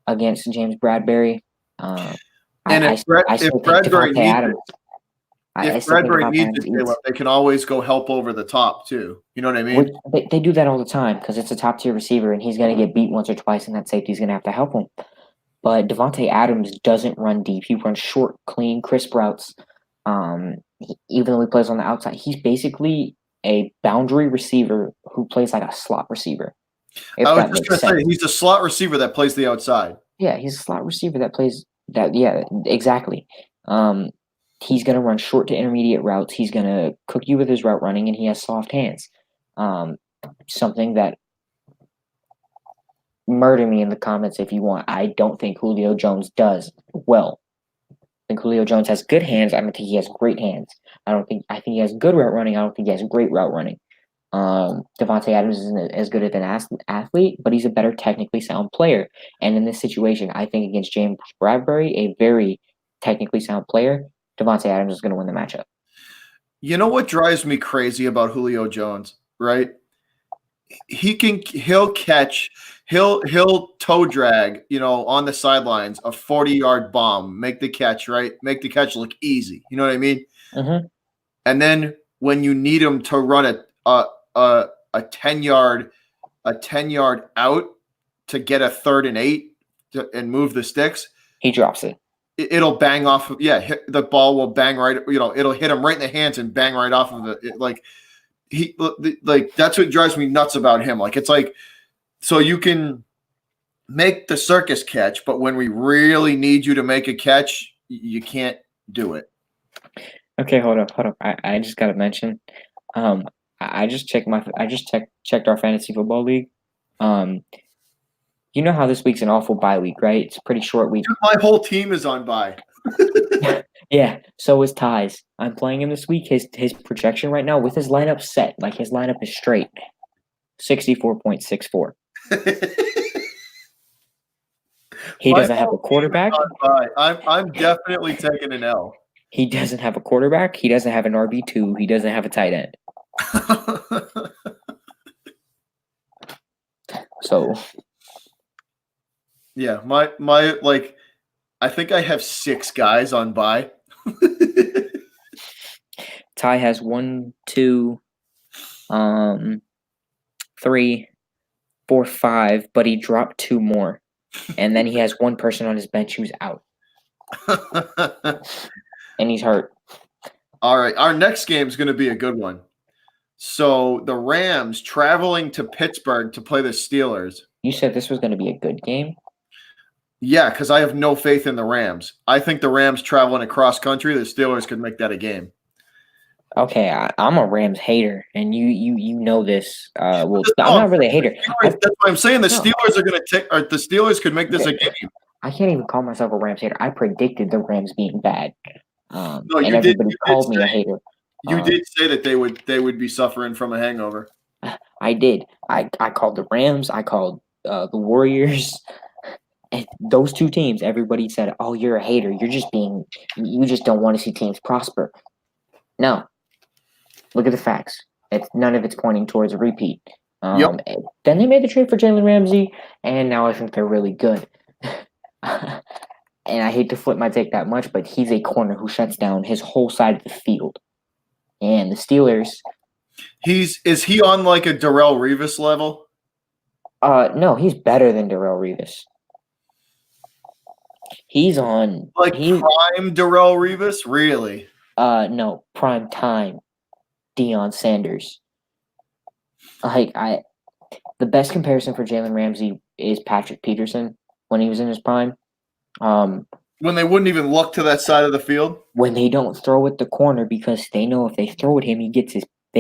against James Bradbury. If Bradbury needs it, they can always go help over the top too. You know what I mean? They do that all the time because it's a top-tier receiver, and he's going to get beat once or twice, and that safety's going to have to help him. But Devontae Adams doesn't run deep. He runs short, clean, crisp routes. Even though he plays on the outside, he's basically a boundary receiver who plays like a slot receiver. I was just going to say, he's a slot receiver that plays the outside. Yeah, he's a slot receiver that plays that. Yeah, exactly. He's going to run short to intermediate routes. He's going to cook you with his route running, and he has soft hands. Something that murder me in the comments if you want. I don't think Julio Jones does well. I think Julio Jones has good hands. I don't think he has great hands. I think he has good route running. I don't think he has great route running. Devontae Adams isn't as good of an athlete, but he's a better technically sound player. And in this situation, I think against James Bradbury, a very technically sound player, Devontae Adams is going to win the matchup. You know what drives me crazy about Julio Jones, right? He'll toe drag, on the sidelines, a 40-yard bomb, make the catch, right? Make the catch look easy. You know what I mean? Mm-hmm. And then when you need him to run a 10-yard out to get a 3rd and 8 and move the sticks, he drops it. It'll bang off. Yeah, the ball will bang right. It'll hit him right in the hands and bang right off of it. That's what drives me nuts about him. It's like, so you can make the circus catch, but when we really need you to make a catch, you can't do it. Okay, hold up. I just got to mention, I just checked our fantasy football league. You know how this week's an awful bye week, right? It's a pretty short week. My whole team is on bye. Yeah, so is Ty's. I'm playing him this week. His projection right now with his lineup set, his lineup is straight, 64.64. He doesn't have a quarterback. I'm definitely taking an L. He doesn't have a quarterback. He doesn't have an RB2. He doesn't have a tight end. So, yeah, my I think I have 6 guys on bye. Ty has 1, 2, 3, 4, 5, but he dropped 2 more. And then he has 1 person on his bench who's out. And he's hurt. All right. Our next game is going to be a good one. So the Rams traveling to Pittsburgh to play the Steelers. You said this was going to be a good game? Yeah, because I have no faith in the Rams. I think the Rams traveling across country, the Steelers could make that a game. Okay, I'm a Rams hater, and you know this. I'm not really a hater. That's what I'm saying. The Steelers are going to take, or the Steelers could make this a game. I can't even call myself a Rams hater. I predicted the Rams being bad, and everybody called me a hater. You did say that they would be suffering from a hangover. I did. I called the Rams. I called the Warriors. And those two teams, everybody said, "Oh, you're a hater. You just don't want to see teams prosper." No, look at the facts. None of it's pointing towards a repeat. Yep. Then they made the trade for Jalen Ramsey, and now I think they're really good. And I hate to flip my take that much, but he's a corner who shuts down his whole side of the field. And the Steelers, Is he on like a Darrell Revis level? no, he's better than Darrell Revis. He's on prime Darrell Revis, really? No, prime time Deion Sanders. The best comparison for Jalen Ramsey is Patrick Peterson when he was in his prime. When they wouldn't even look to that side of the field? When they don't throw at the corner because they know if they throw at him, they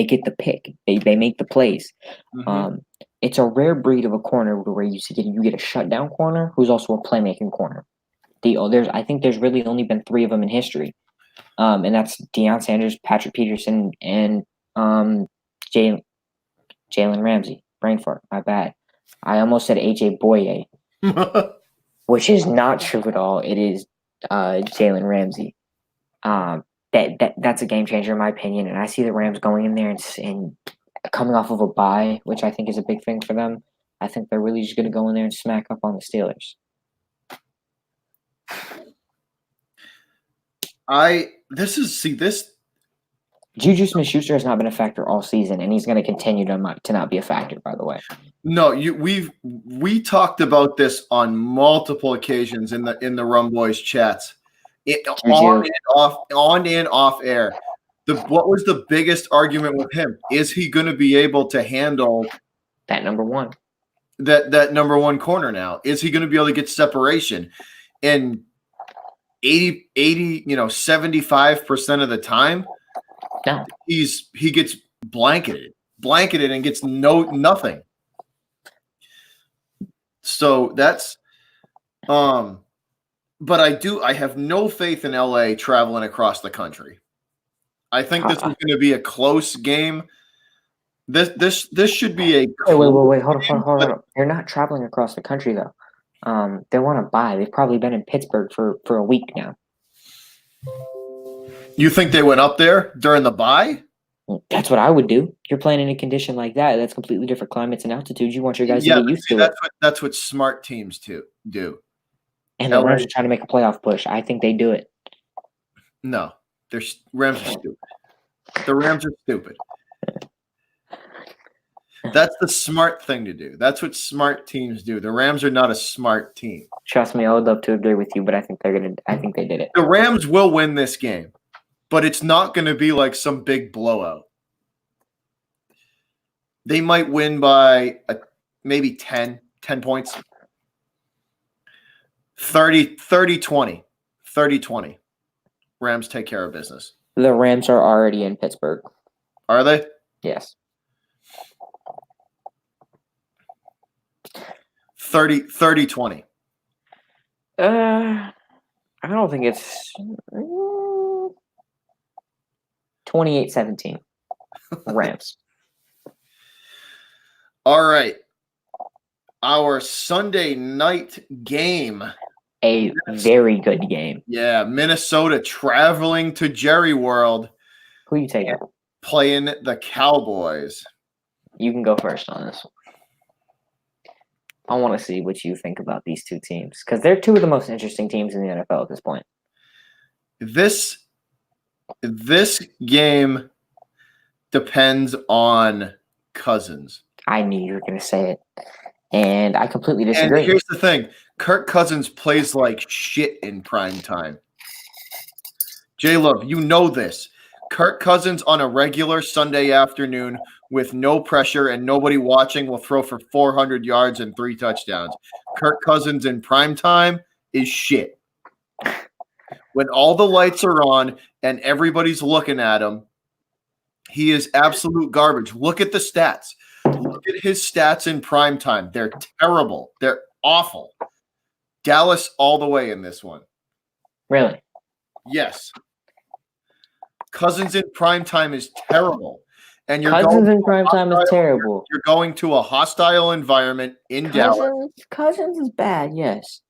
get the pick. They make the plays. Mm-hmm. It's a rare breed of a corner where you get a shutdown corner who's also a playmaking corner. I think there's really only been 3 of them in history. And that's Deion Sanders, Patrick Peterson, and Jalen Ramsey. Brain fart, my bad. I almost said AJ Boye, which is not true at all. It is Jalen Ramsey. That's a game changer in my opinion, and I see the Rams going in there and coming off of a bye, which I think is a big thing for them. I think they're really just going to go in there and smack up on the Steelers. Juju Smith-Schuster has not been a factor all season, and he's going to continue to not be a factor. By the way, no, we talked about this on multiple occasions in the Rum Boys chats, on and off air. What was the biggest argument with him? Is he going to be able to handle that number one? That number one corner now? Is he going to be able to get separation? And 80, 75% of the time, no, he gets blanketed and gets nothing. So that's but I have no faith in LA traveling across the country. I think this is going to be a close game. This should be a wait, hold on. They're not traveling across the country though. They want to buy. They've probably been in Pittsburgh for a week now. You think they went up there during the bye? That's what I would do. You're playing in a condition like that. That's completely different climates and altitudes. You want your guys to get used to it. That's what smart teams do. And the Rams are trying to make a playoff push. I think they do it. No, Rams are stupid. The Rams are stupid. That's the smart thing to do. That's what smart teams do. The Rams are not a smart team. Trust me, I would love to agree with you, but I think they did it. The Rams will win this game, but it's not going to be like some big blowout. They might win by maybe 10 points. 30-20. 30-20. Rams take care of business. The Rams are already in Pittsburgh. Are they? Yes. 30-20. I don't think it's 28-17. Rams. All right. Our Sunday night game. A very good game. Yeah, Minnesota traveling to Jerry World. Who you taking? Playing the Cowboys. You can go first on this one. I want to see what you think about these two teams because they're two of the most interesting teams in the NFL at this point. This game depends on Cousins. I knew you were going to say it, and I completely disagree. And here's the thing. Kirk Cousins plays like shit in prime time. J-Love, you know this. Kirk Cousins on a regular Sunday afternoon with no pressure and nobody watching will throw for 400 yards and 3 touchdowns. Kirk Cousins in prime time is shit. When all the lights are on and everybody's looking at him, he is absolute garbage. Look at the stats. Look at his stats in prime time. They're terrible. They're awful. Dallas all the way in this one. Really? Yes. Cousins in prime time is terrible. and you're Cousins going in prime time is terrible. you're going to a hostile environment in Dallas. Cousins is bad. Yes.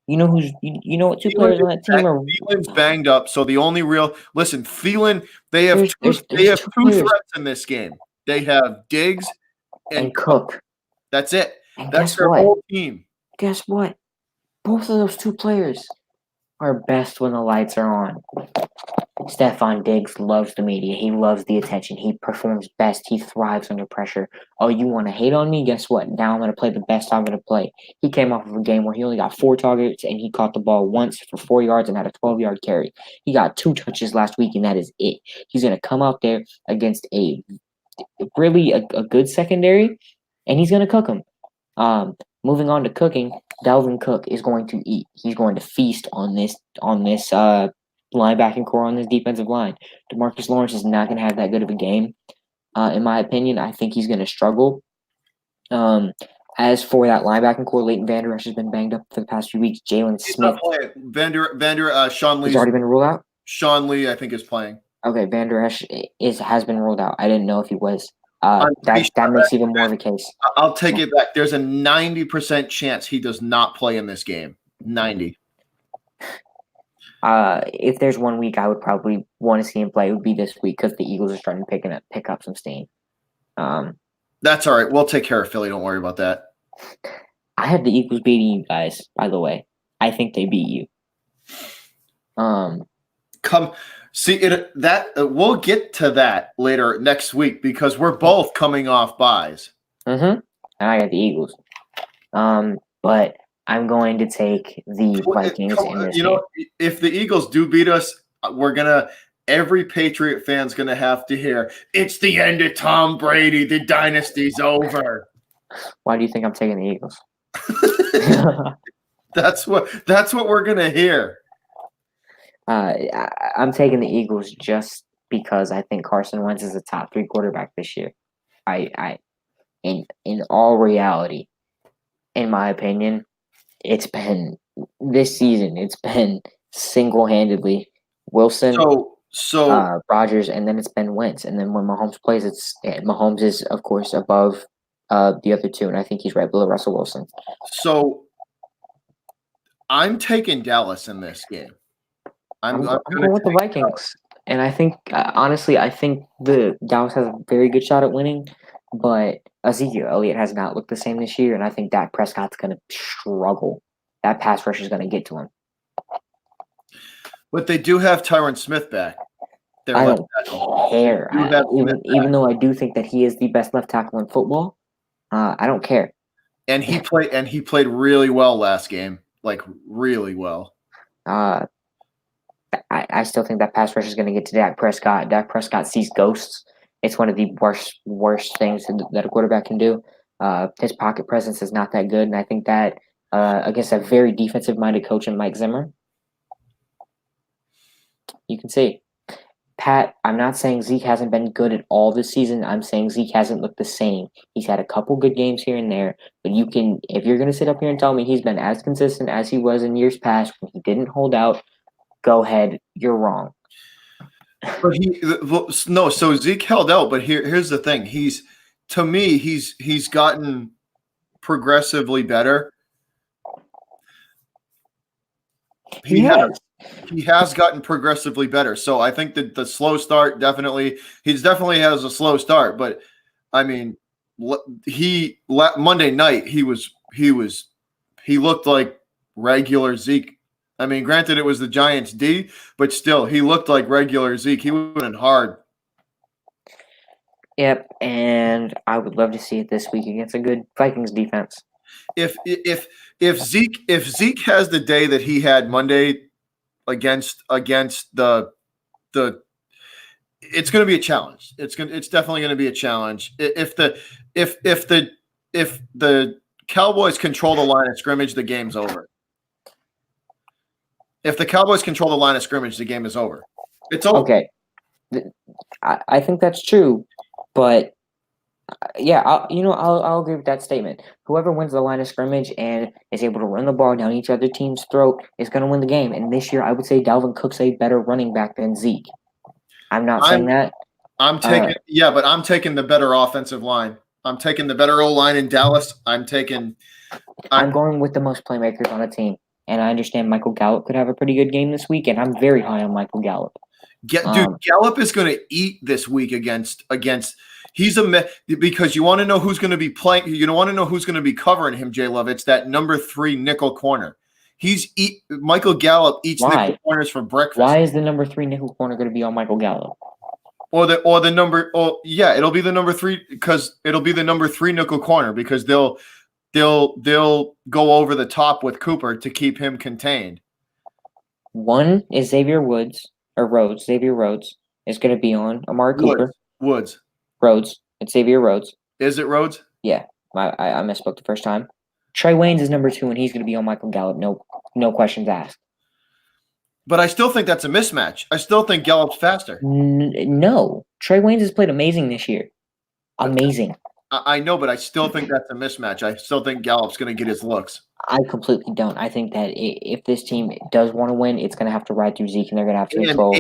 You know you know what two players on that team are. Thielen's banged up, so the only real Thielen. They have There's they have two two players. threats in this game. They have Diggs And Cook. That's it. And That's guess their what? whole team. Guess what? Both of those two players are best when the lights are on. Stephon Diggs loves the media. He loves the attention. He performs best. He thrives under pressure. Oh, you want to hate on me? Guess what? Now I'm going to play the best I'm going to play. He came off of a game where he only got 4 targets and he caught the ball once for 4 yards and had a 12-yard carry. He got 2 touches last week, and that is it. He's going to come out there against a good secondary, and he's going to cook them. Moving on to cooking, Dalvin Cook is going to eat. He's going to feast on this linebacking core, on this defensive line. DeMarcus Lawrence is not going to have that good of a game. In my opinion, I think he's going to struggle. As for that linebacking core, Leighton Vander Esch has been banged up for the past few weeks. Jalen Smith. Sean Lee's already been ruled out? Sean Lee, I think, is playing. Okay, Vander Esch has been ruled out. I didn't know if he was. That makes even more of a case. I'll take it back. There's a 90% chance he does not play in this game. 90. If there's one week I would probably want to see him play, it would be this week because the Eagles are starting to pick up some steam. That's all right. We'll take care of Philly. Don't worry about that. I had the Eagles beating you guys, by the way. I think they beat you. Come see it. We'll get to that later next week because we're both coming off buys. And I got the Eagles. But I'm going to take the Vikings in this game. If the Eagles do beat us, every Patriot fan's gonna have to hear it's the end of Tom Brady. The dynasty's over. Why do you think I'm taking the Eagles? That's what we're gonna hear. I'm taking the Eagles just because I think Carson Wentz is a top 3 quarterback this year. In all reality, in my opinion, it's been this season. It's been single-handedly Wilson, Rodgers, and then it's been Wentz. And then when Mahomes plays, Mahomes is of course above the other two, and I think he's right below Russell Wilson. So I'm taking Dallas in this game. I'm going with the Vikings, and I think honestly, the Dallas has a very good shot at winning, but Ezekiel Elliott has not looked the same this year, and I think Dak Prescott's going to struggle. That pass rush is going to get to him. But they do have Tyron Smith back. I don't care. Even though I do think that he is the best left tackle in football, I don't care. And he played really well last game, like really well. I still think that pass rush is going to get to Dak Prescott. Dak Prescott sees ghosts. It's one of the worst things that a quarterback can do. His pocket presence is not that good, and I think that against a very defensive-minded coach in Mike Zimmer, you can see. Pat, I'm not saying Zeke hasn't been good at all this season. I'm saying Zeke hasn't looked the same. He's had a couple good games here and there, but if you're going to sit up here and tell me he's been as consistent as he was in years past when he didn't hold out, go ahead. You're wrong. But so Zeke held out, but here's the thing. He's gotten progressively better. He has gotten progressively better. So I think that the slow start definitely has a slow start, but I mean, Monday night he looked like regular Zeke. I mean, granted it was the Giants D, but still he looked like regular Zeke. He went in hard. Yep, and I would love to see it this week against a good Vikings defense. If Zeke has the day that he had Monday against the it's going to be a challenge. It's definitely going to be a challenge. If the Cowboys control the line of scrimmage, the game's over. If the Cowboys control the line of scrimmage, the game is over. It's over. Okay, I think that's true, but yeah, I'll agree with that statement. Whoever wins the line of scrimmage and is able to run the ball down each other team's throat is going to win the game. And this year, I would say Dalvin Cook's a better running back than Zeke. I'm not saying that. I'm taking but I'm taking the better offensive line. I'm taking the better O-line in Dallas. I'm going with the most playmakers on a team, and I understand Michael Gallup could have a pretty good game this week, and I'm very high on Michael Gallup. Dude, Gallup is going to eat this week against. He's because you want to know who's going to be playing. You want to know who's going to be covering him, J Love. It's that number 3 nickel corner. Michael Gallup eats nickel corners for breakfast. Why is the number 3 nickel corner going to be on Michael Gallup? It'll be the number 3 because it'll be the number 3 nickel corner because they'll go over the top with Cooper to keep him contained. One is Xavier Rhodes. Xavier Rhodes is going to be on Amari Cooper. Rhodes. It's Xavier Rhodes. Is it Rhodes? Yeah. I misspoke the first time. Trey Waynes is number 2, and he's going to be on Michael Gallup. No questions asked. But I still think that's a mismatch. I still think Gallup's faster. No. Trey Waynes has played amazing this year. Amazing. I know, but I still think that's a mismatch. I still think Gallup's going to get his looks. I completely don't. I think that if this team does want to win, it's going to have to ride through Zeke, and they're going to have to control.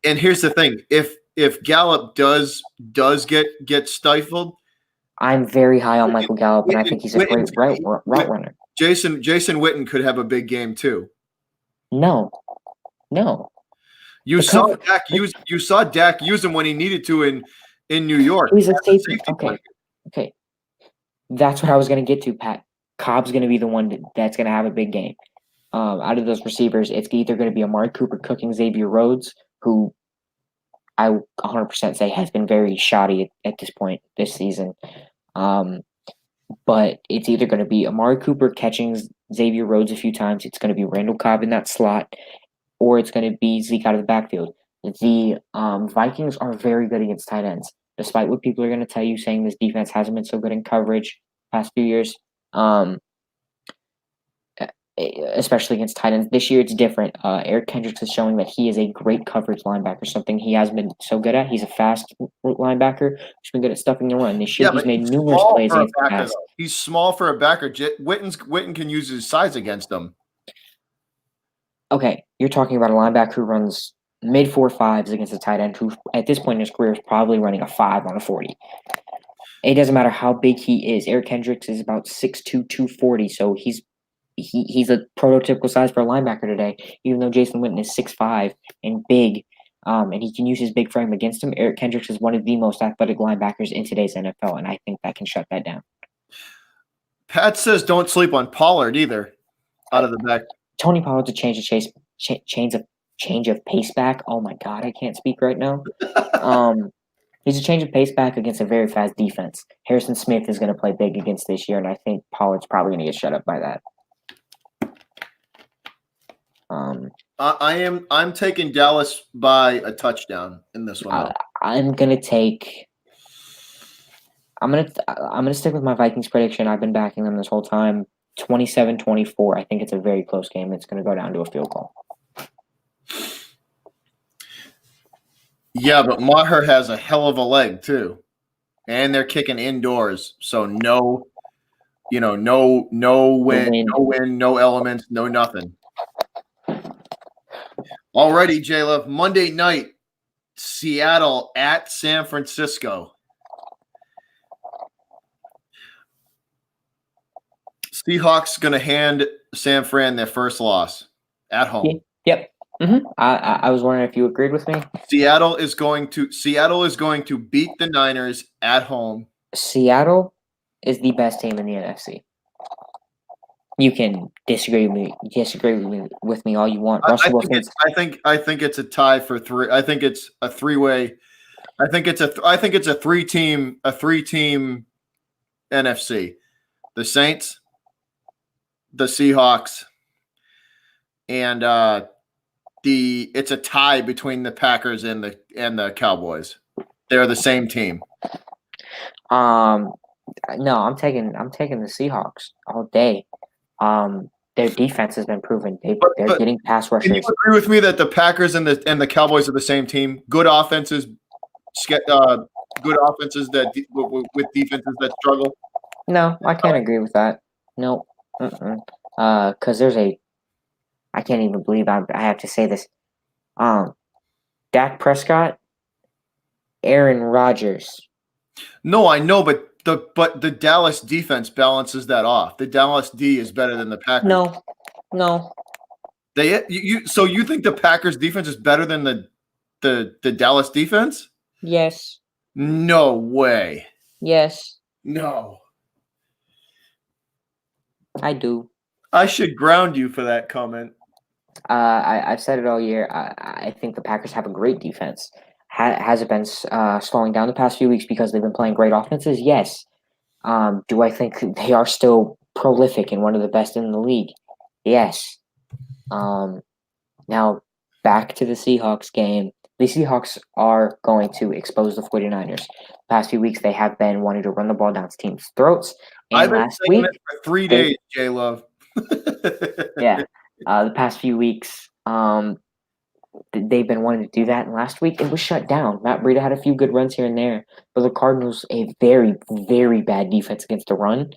And here's the thing: if Gallup does get stifled, I'm very high on Michael Gallup, and I think he's a great route runner. Jason Witten could have a big game too. No. You saw Dak use him when he needed to in New York. He's a safety. Okay. That's what I was going to get to, Pat. Cobb's going to be the one that's going to have a big game. Out of those receivers, it's either going to be Amari Cooper cooking Xavier Rhodes, who I 100% say has been very shoddy at this point this season. But it's either going to be Amari Cooper catching Xavier Rhodes a few times. It's going to be Randall Cobb in that slot, or it's going to be Zeke out of the backfield. The Vikings are very good against tight ends, despite what people are going to tell you, saying this defense hasn't been so good in coverage past few years. Especially against tight ends. This year it's different. Eric Kendricks is showing that he is a great coverage linebacker, something he has been so good at. He's a fast linebacker. He's been good at stuffing the run. This year he's made numerous plays against the pass. He's small for a backer. Witten can use his size against him. Okay, you're talking about a linebacker who runs mid 4.5s against a tight end who at this point in his career is probably running a 5 on a 40. It doesn't matter how big he is. Eric Kendricks is about 6'2", 240, so he's a prototypical size for a linebacker today, even though Jason Witten is 6'5" and big, and he can use his big frame against him. Eric Kendricks is one of the most athletic linebackers in today's NFL, and I think that can shut that down. Pat says don't sleep on Pollard either, out of the back. Tony Pollard's a change of pace back. Oh, my God, I can't speak right now. He's a change of pace back against a very fast defense. Harrison Smith is going to play big against this year, and I think Pollard's probably going to get shut up by that. I'm taking Dallas by a touchdown in this one. I'm gonna stick with my Vikings prediction. I've been backing them this whole time. 27-24. I think it's a very close game. It's gonna go down to a field goal. Yeah, but Maher has a hell of a leg too, and they're kicking indoors, so no wind, no elements, no nothing. Alrighty, J-Love. Monday night, Seattle at San Francisco. Seahawks going to hand San Fran their first loss at home. Yep. Mm-hmm. I was wondering if you agreed with me. Seattle is going to beat the Niners at home. Seattle is the best team in the NFC. You can disagree with me all you want. I think it's a tie for 3. I think it's a 3-way. I think it's a 3-team NFC. The Saints, the Seahawks, and it's a tie between the Packers and the Cowboys. They're the same team. No, I'm taking the Seahawks all day. Their defense has been proven. They're getting pass rushers. Can you agree with me that the Packers and the Cowboys are the same team? Good offenses, that with defenses that struggle. No, I can't agree with that. No, because I can't even believe I have to say this. Dak Prescott Aaron Rodgers. No, I know, but the Dallas defense balances that off. The Dallas D is better than the Packers. No. So you think the Packers defense is better than the Dallas defense? Yes. No way. Yes. No. I do. I should ground you for that comment. I've said it all year. I think the Packers have a great defense. Has it been slowing down the past few weeks because they've been playing great offenses? Yes. Do I think they are still prolific and one of the best in the league? Yes. Now, back to the Seahawks game. The Seahawks are going to expose the 49ers. Past few weeks, they have been wanting to run the ball down teams' throats. And I've been last saying week, it for 3 days, J Love. yeah, the past few weeks, they've been wanting to do that. And last week, it was shut down. Matt Breida had a few good runs here and there, but the Cardinals, a very, very bad defense against the run,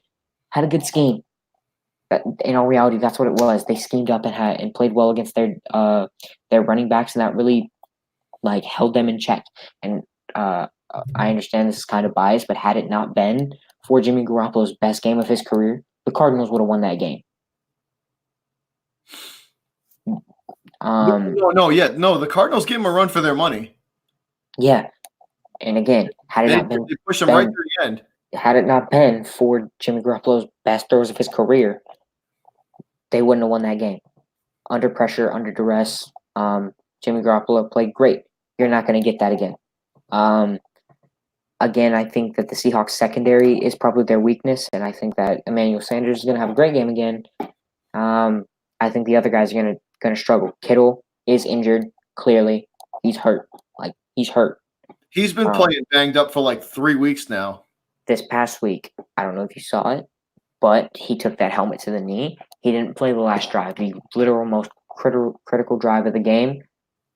had a good scheme. In all reality, that's what it was. They schemed up and played well against their running backs, and that really held them in check. And I understand this is kind of biased, but had it not been for Jimmy Garoppolo's best game of his career, the Cardinals would have won that game. No, the Cardinals gave him a run for their money. Yeah, and again, They pushed him right through the end. Had it not been for Jimmy Garoppolo's best throws of his career, they wouldn't have won that game. Under pressure, under duress, Jimmy Garoppolo played great. You're not going to get that again. Again, I think that the Seahawks secondary is probably their weakness, and I think that Emmanuel Sanders is going to have a great game again. I think the other guys are going to struggle. Kittle is injured. Clearly, he's hurt. He's hurt. He's been playing banged up for 3 weeks now. This past week, I don't know if you saw it, but he took that helmet to the knee. He didn't play the last drive, the literal most critical drive of the game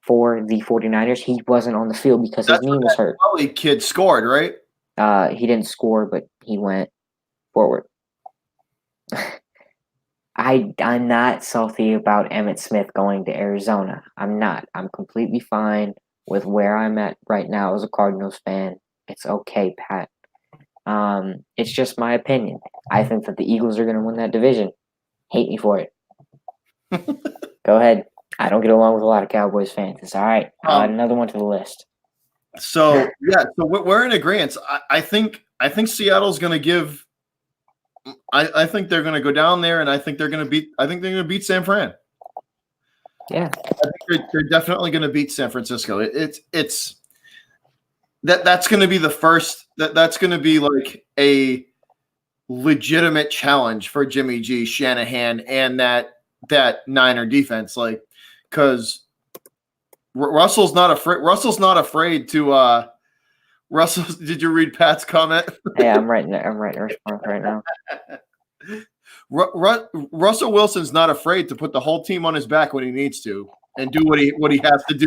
for the 49ers. He wasn't on the field because his knee was hurt. That kid scored, right? He didn't score, but he went forward. I'm not salty about Emmitt Smith going to Arizona. I'm not. I'm completely fine with where I'm at right now as a Cardinals fan. It's okay, Pat. It's just my opinion. I think that the Eagles are going to win that division. Hate me for it. Go ahead. I don't get along with a lot of Cowboys fans. It's all right. I'll add another one to the list. So we're in agreement. I think Seattle's going to give. I think they're going to go down there, and I think they're going to beat. I think they're going to beat San Fran. Yeah, I think they're definitely going to beat San Francisco. It's that's going to be the first. That's going to be a legitimate challenge for Jimmy G, Shanahan, and that Niner defense. Because Russell's not afraid to. Russell, did you read Pat's comment? Yeah, I'm writing a response right now. Russell Wilson's not afraid to put the whole team on his back when he needs to and do what he has to do.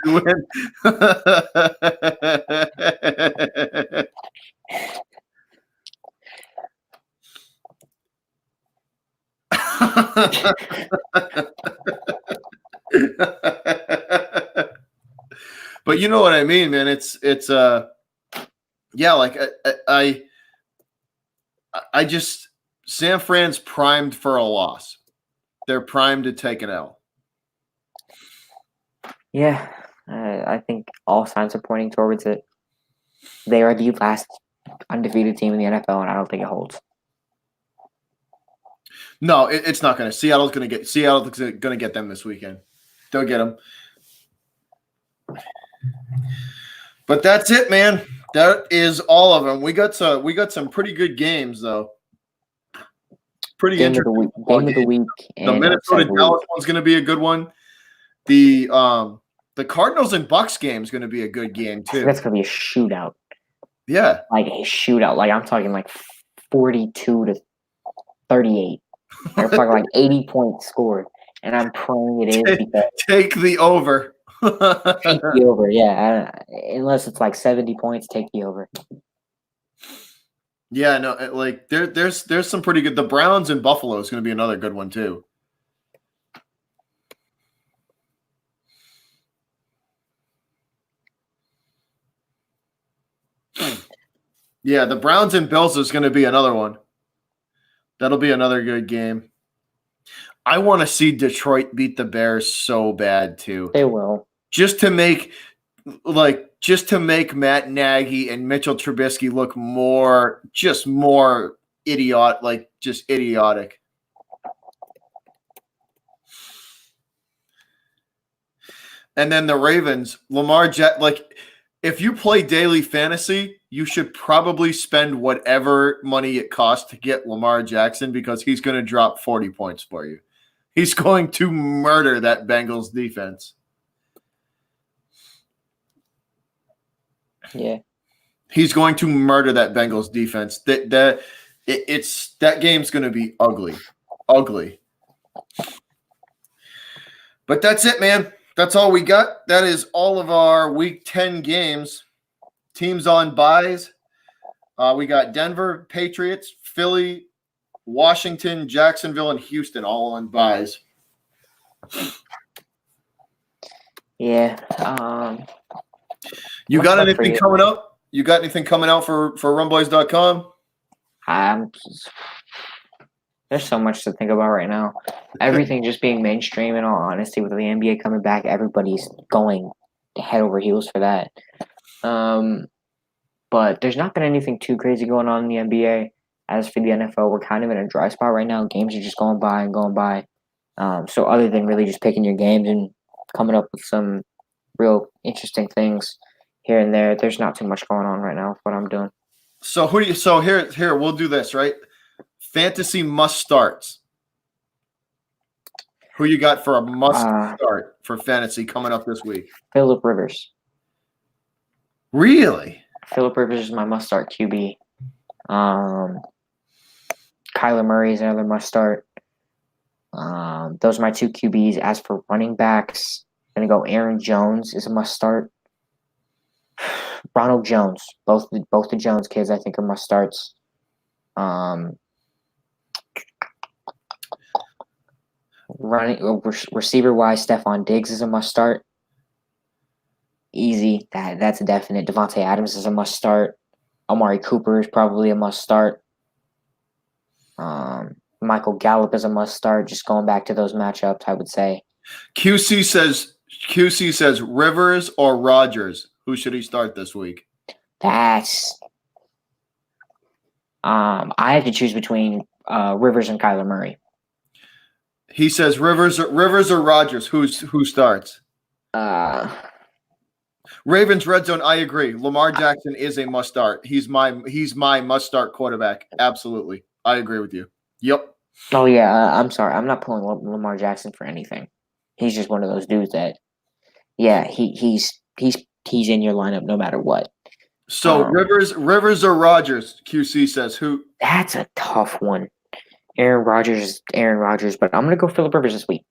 But you know what I mean, man. It's I just San Fran's primed for a loss. They're primed to take an L. Yeah, I think all signs are pointing towards it. They are the last undefeated team in the NFL, and I don't think it holds. No, it's not going to. Seattle's going to get them this weekend. They'll get them. But that's it, man. That is all of them. We got some pretty good games though. Pretty interesting. Game of the week. The Minnesota Dallas one's going to be a good one. The Cardinals and Bucks game is going to be a good game too. That's going to be a shootout. Yeah, a shootout. I'm talking 42-38. We're talking 80 points scored, and I'm praying it is because take the over. Take the over, yeah. Unless it's 70 points, take the over. Yeah, no, there's some pretty good. The Browns and Buffalo is going to be another good one too. Yeah, the Browns and Bills is going to be another one. That'll be another good game. I want to see Detroit beat the Bears so bad too. They will. Just to make Matt Nagy and Mitchell Trubisky look more idiotic. And then the Ravens, if you play daily fantasy, you should probably spend whatever money it costs to get Lamar Jackson because he's going to drop 40 points for you. He's going to murder that Bengals defense. Yeah. He's going to murder that Bengals defense. That game's going to be ugly. Ugly. But that's it, man. That's all we got. That is all of our Week 10 games. Teams on buys. We got Denver, Patriots, Philly, Washington, Jacksonville, and Houston all on buys. Yeah. You got anything coming up? You got anything coming out for runboys.com? There's so much to think about right now. Everything just being mainstream, in all honesty, with the NBA coming back, everybody's going head over heels for that. But there's not been anything too crazy going on in the NBA. As for the NFL, we're kind of in a dry spot right now. Games are just going by and going by. So other than really just picking your games and coming up with some real interesting things here and there, there's not too much going on right now with what I'm doing. So here we'll do this, right? Fantasy must starts. Who you got for a must start for fantasy coming up this week? Phillip Rivers. Really? Phillip Rivers is my must start QB. Kyler Murray is another must start. Those are my two QBs. As for running backs, I'm gonna go Aaron Jones is a must start. Ronald Jones, both the Jones kids, I think are must starts. Receiver wise, Stephon Diggs is a must start. Easy, that's a definite. Devontae Adams is a must start. Amari Cooper is probably a must start. Michael Gallup is a must start. Just going back to those matchups, I would say. QC says Rivers or Rodgers. Who should he start this week? That's I have to choose between Rivers and Kyler Murray. He says Rivers or Rodgers. Who starts? Ravens red zone. I agree. Lamar Jackson is a must start. He's my must start quarterback. Absolutely, I agree with you. Yep. Oh yeah, I'm sorry. I'm not pulling Lamar Jackson for anything. He's just one of those dudes that, yeah, he's in your lineup no matter what. So Rivers or Rodgers? QC says who? That's a tough one. Aaron Rodgers, but I'm gonna go Phillip Rivers this week.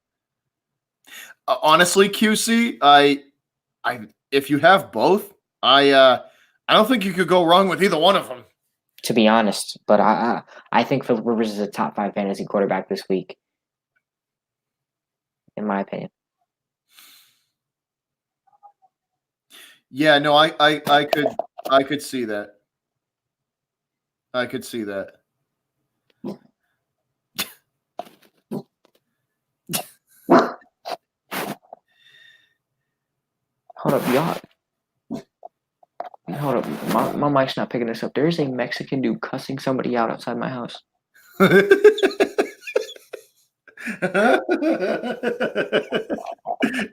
Honestly, QC, I if you have both, I don't think you could go wrong with either one of them. To be honest, but I think Phillip Rivers is a top 5 fantasy quarterback this week, in my opinion. Yeah, no, I could see that. I could see that. Hold up, y'all. Hold up, my mic's not picking this up. There's a Mexican dude cussing somebody out outside my house.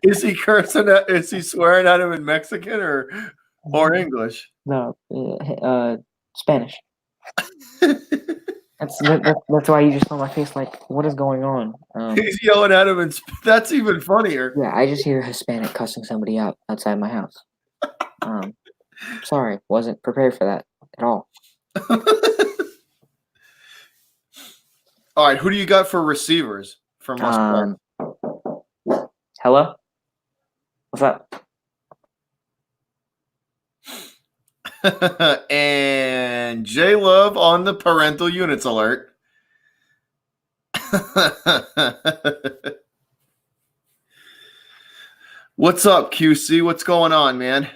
Is he cursing? Is he swearing at him in Mexican or English? No, Spanish. That's why you just saw my face like, what is going on? He's yelling at him, and that's even funnier. Yeah, I just hear a Hispanic cussing somebody out outside my house. Sorry, wasn't prepared for that at all. All right, who do you got for receivers for must? Hello? What's up? And J Love on the parental units alert. What's up, QC? What's going on, man?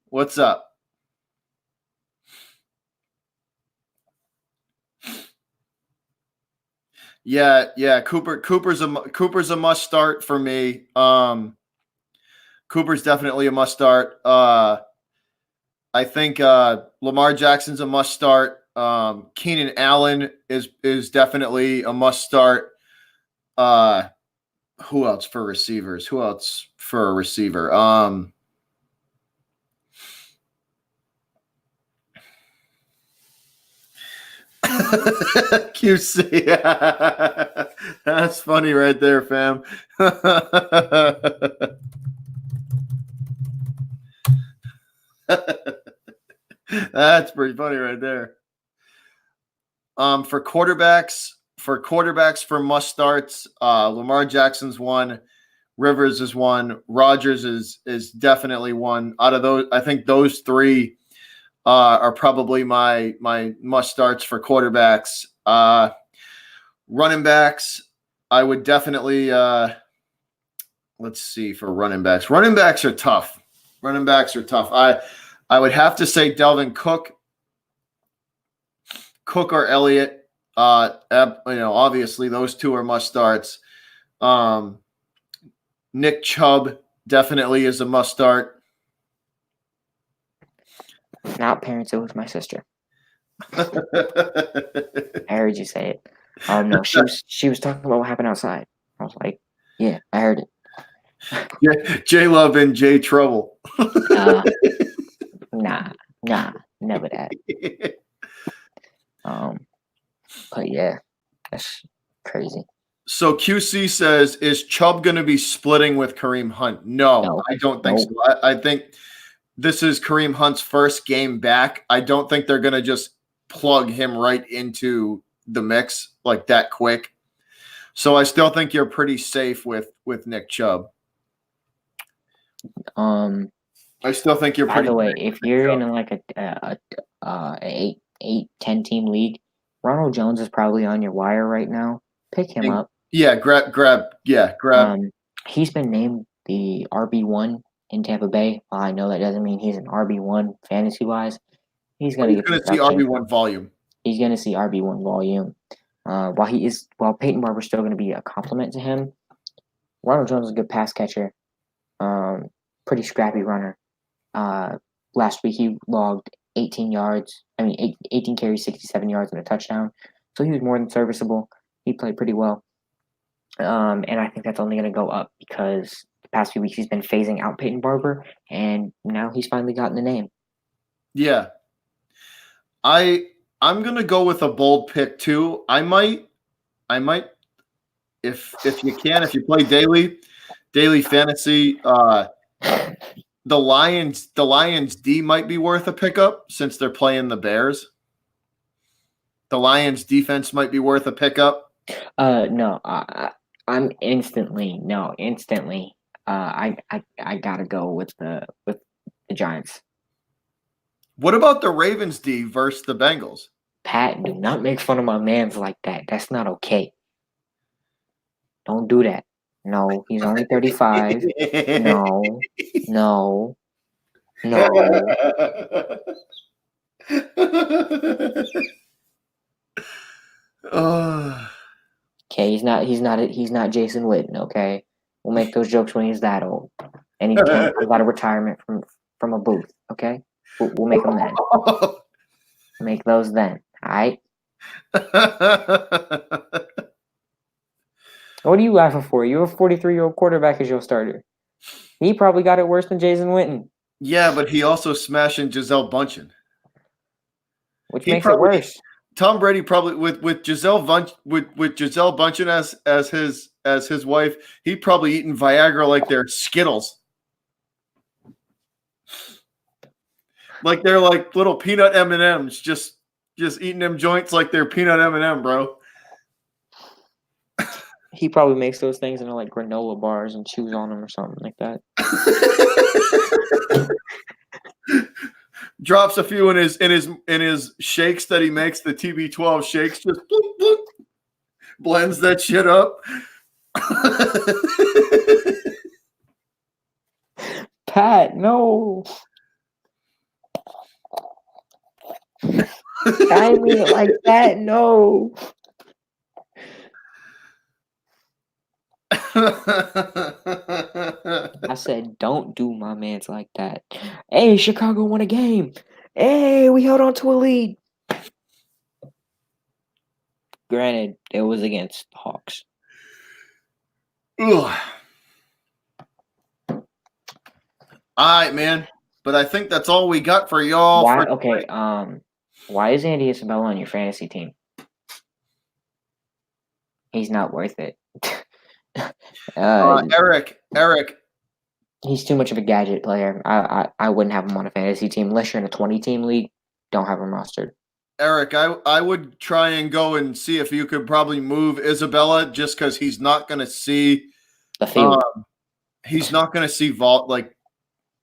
What's up? Yeah. Cooper's a must start for me. Cooper's definitely a must start. I think Lamar Jackson's a must start. Keenan Allen is definitely a must start. Who else for receivers? Who else for a receiver? QC. That's funny right there, fam. That's pretty funny right there. For quarterbacks, for must starts, Lamar Jackson's one, Rivers is one, Rodgers is definitely one. Out of those, I think those three are probably my must starts for quarterbacks. Running backs, I would definitely let's see for running backs. Running backs are tough. I would have to say Delvin Cook or Elliott. Obviously those two are must starts. Nick Chubb definitely is a must start. Not parents, it was my sister. I heard you say it. No, she was talking about what happened outside. I was like, yeah, I heard it. Yeah, J Love and J Trouble. Nah, never that. But yeah, that's crazy. So QC says, is Chubb going to be splitting with Kareem Hunt? No. I don't think so. I think this is Kareem Hunt's first game back. I don't think they're going to just plug him right into the mix like that quick. So I still think you're pretty safe with Nick Chubb. I still think you're pretty. By the way, if you're in like a 8-10 team league, Ronald Jones is probably on your wire right now. Pick him up. Yeah, grab. He's been named the RB1 in Tampa Bay. Well, I know that doesn't mean he's an RB1 fantasy wise. He's going to see RB1 volume. He's going to see RB1 volume. While Peyton Barber's still going to be a compliment to him, Ronald Jones is a good pass catcher. Pretty scrappy runner. Last week he logged 18 carries, 67 yards, and a touchdown. So he was more than serviceable. He played pretty well. And I think that's only going to go up because the past few weeks he's been phasing out Peyton Barber, and now he's finally gotten the name. Yeah. I'm going to go with a bold pick too. I might if you play daily fantasy, the Lions D might be worth a pickup since they're playing the Bears. The Lions defense might be worth a pickup. No, I'm instantly. I gotta go with the Giants. What about the Ravens D versus the Bengals? Pat, do not make fun of my man's like that. That's not okay. Don't do that. No, he's only 35. No. Okay, he's not Jason Witten, okay? We'll make those jokes when he's that old. And he comes out of retirement from a booth, okay? We'll make them then. Make those then, all right? What are you laughing for? You have a 43-year-old quarterback as your starter. He probably got it worse than Jason Witten. Yeah, but he also smashing Gisele Bündchen. Which makes it worse. Tom Brady probably with Gisele Bündchen as his wife, he probably eating Viagra like they're Skittles. Like they're like little peanut M&Ms, just eating them joints like they're peanut M&M, bro. He probably makes those things into like granola bars and chews on them or something like that. Drops a few in his shakes that he makes, the TB12 shakes, just bloop, bloop, blends that shit up. Pat, no. I mean it like that, no. I said, don't do my man's like that. Hey, Chicago won a game. Hey, we held on to a lead. Granted, it was against the Hawks. Ugh. All right, man. But I think that's all we got for y'all. Why? For Okay. Why is Andy Isabella on your fantasy team? He's not worth it. Eric. He's too much of a gadget player. I wouldn't have him on a fantasy team unless you're in a 20-team league. Don't have him rostered. Eric, I would try and go and see if you could probably move Isabella just because he's not going to see The field. he's not going to see like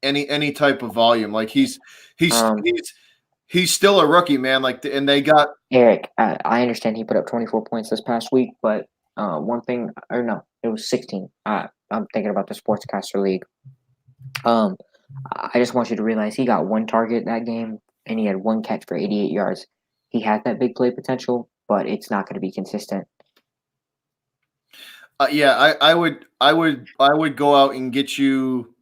any type of volume. Like he's still a rookie, man. Like and they got Eric. I understand he put up 24 points this past week, but one thing, or no, it was 16. I'm thinking about the Sportscaster League. I just want you to realize he got one target that game, and he had one catch for 88 yards. He had that big play potential, but it's not going to be consistent. yeah, I would go out and get you.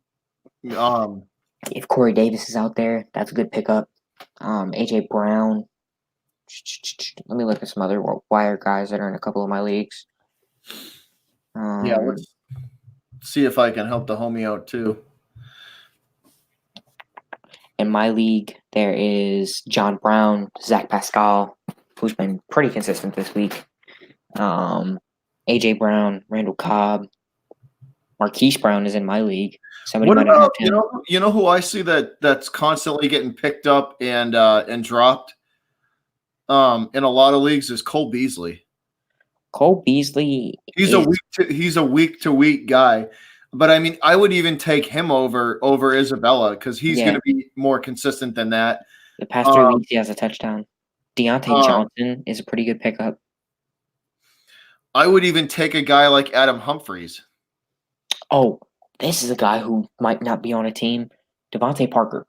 If Corey Davis is out there, that's a good pickup. AJ Brown. Let me look at some other wire guys that are in a couple of my leagues. Yeah, let's see if I can help the homie out too. In my league, there is John Brown, Zach Pascal, who's been pretty consistent this week. AJ Brown, Randall Cobb, Marquise Brown is in my league. Somebody What might have about him. you know who I see that's constantly getting picked up and dropped in a lot of leagues is Cole Beasley. Cole Beasley. He's a week to week guy. But I mean, I would even take him over Isabella because he's going to be more consistent than that. The past 3 weeks, he has a touchdown. Deontay Johnson is a pretty good pickup. I would even take a guy like Adam Humphries. Oh, this is a guy who might not be on a team. Devontae Parker.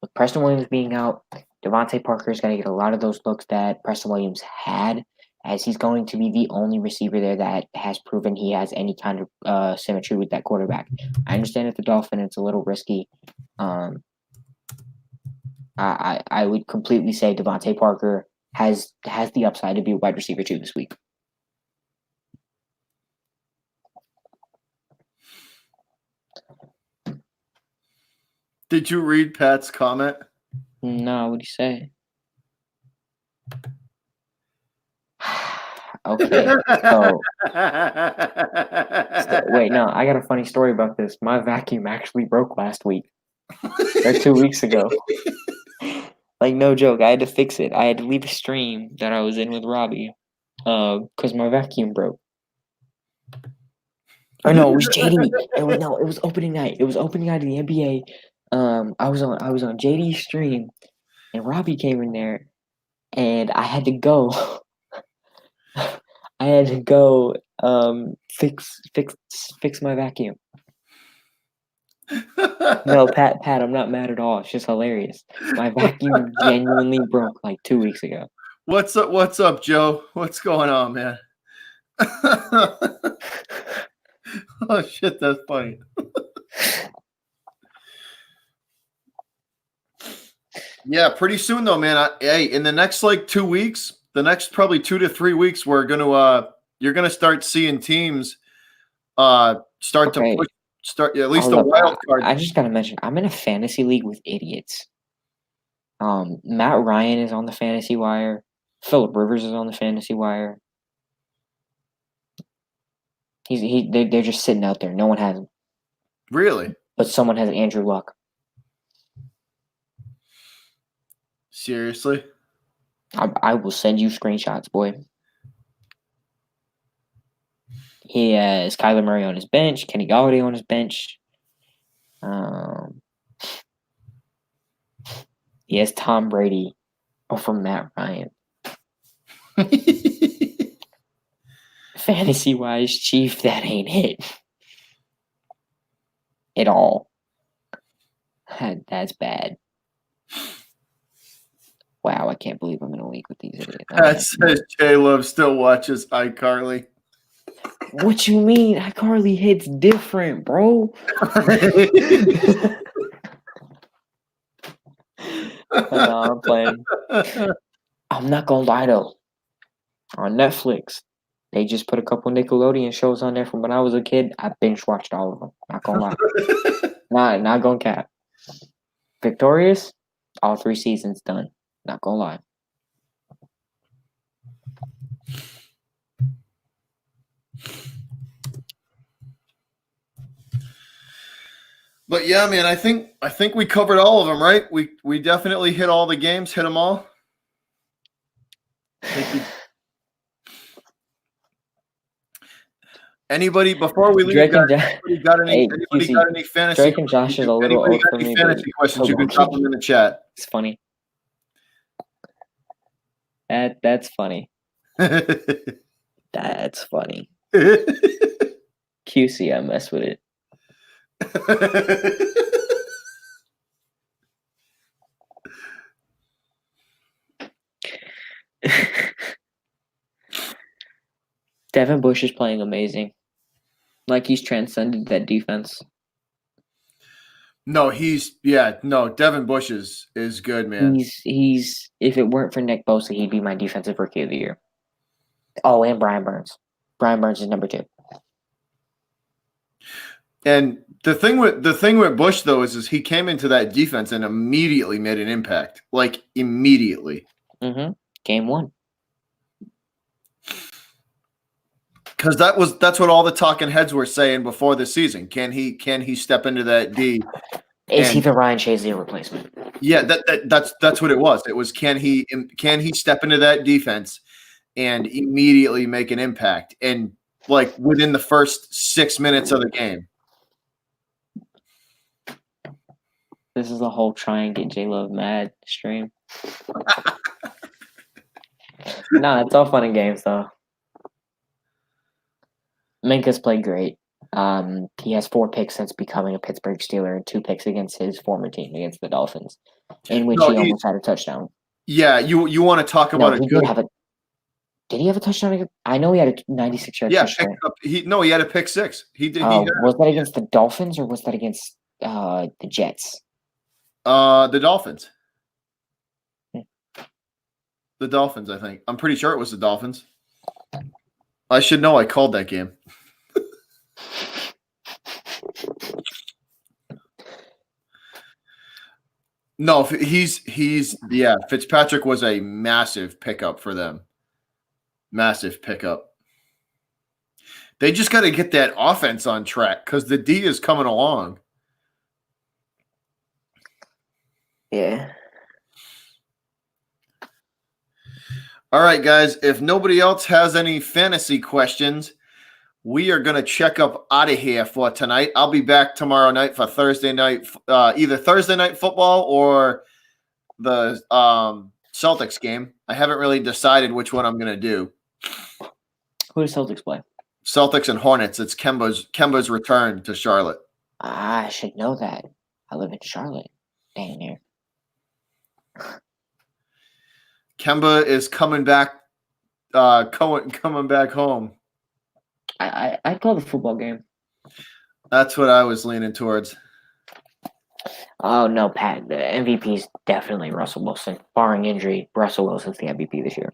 With Preston Williams being out, Devontae Parker is going to get a lot of those looks that Preston Williams had, as he's going to be the only receiver there that has proven he has any kind of symmetry with that quarterback. I understand at the Dolphin it's a little risky. I would completely say Devontae Parker has the upside to be a wide receiver too this week. Did you read Pat's comment? No, what'd you say? Okay, so wait, no, I got a funny story about this. My vacuum actually broke last week, or 2 weeks ago. Like, no joke, I had to fix it. I had to leave a stream that I was in with Robbie, because my vacuum broke. Or no, it was JD. It was opening night. It was opening night of the NBA. I was on JD's stream, and Robbie came in there, and I had to go. I had to go fix my vacuum. No, Pat, I'm not mad at all. It's just hilarious. My vacuum genuinely broke like 2 weeks ago. What's up, Joe? What's going on, man? Oh shit, that's funny. Yeah, pretty soon though, man. Hey, in the next like 2 weeks, the next probably 2 to 3 weeks, you're gonna start seeing teams start to push, at least the wild card. I just gotta mention, I'm in a fantasy league with idiots. Matt Ryan is on the fantasy wire. Phillip Rivers is on the fantasy wire. They're just sitting out there. No one has him. Really? But someone has Andrew Luck. Seriously? I will send you screenshots, boy. He has Kyler Murray on his bench, Kenny Golladay on his bench. He has Tom Brady over Matt Ryan. Fantasy-wise, Chief, that ain't it. At all. That's bad. Wow, I can't believe I'm in a league with these idiots. That says J-Love still watches iCarly. What you mean? iCarly hits different, bro. No, I'm playing. I'm not gonna lie though. On Netflix, they just put a couple Nickelodeon shows on there from when I was a kid. I binge watched all of them. Not gonna lie. Not gonna cap. Victorious, all 3 seasons done. Not gonna lie. But yeah, man, I think we covered all of them, right? We definitely hit all the games, hit them all. Anybody before we leave? Got any fantasy? Drake and Josh is a little old for me. Fantasy questions? You can drop them in the chat. It's funny. That's funny. That's funny. QC, I mess with it. Devin Bush is playing amazing. Like he's transcended that defense. No, Devin Bush is good, man. He's if it weren't for Nick Bosa, he'd be my defensive rookie of the year. Oh, and Brian Burns. Brian Burns is number 2. And the thing with Bush though is he came into that defense and immediately made an impact. Like immediately. Mm-hmm. Game 1. Because that's what all the talking heads were saying before the season. Can he step into that D? Is he the Ryan Shazier replacement? Yeah, that's what it was. It was can he step into that defense and immediately make an impact, and like within the first 6 minutes of the game. This is a whole try and get J Love mad stream. Nah, it's all fun and games though. Minka's played great. He has 4 picks since becoming a Pittsburgh Steeler and 2 picks against his former team, against the Dolphins, in which he almost had a touchdown. Yeah, you want to talk about it? Did he have a touchdown? I know he had a 96-yard touchdown. He had a pick 6. He did. Was that against the Dolphins or was that against the Jets? The Dolphins. The Dolphins, I think. I'm pretty sure it was the Dolphins. I should know. I called that game. No, Fitzpatrick was a massive pickup for them. Massive pickup. They just got to get that offense on track because the D is coming along. Yeah. All right, guys. If nobody else has any fantasy questions, we are going to check up out of here for tonight. I'll be back tomorrow night for Thursday night, either Thursday night football or the Celtics game. I haven't really decided which one I'm going to do. Who does Celtics play? Celtics and Hornets. It's Kemba's return to Charlotte. I should know that. I live in Charlotte. Dang near. Kemba is coming back. Coming back home. I'd call the football game. That's what I was leaning towards. Oh no, Pat. The MVP is definitely Russell Wilson. Barring injury, Russell Wilson's the MVP this year.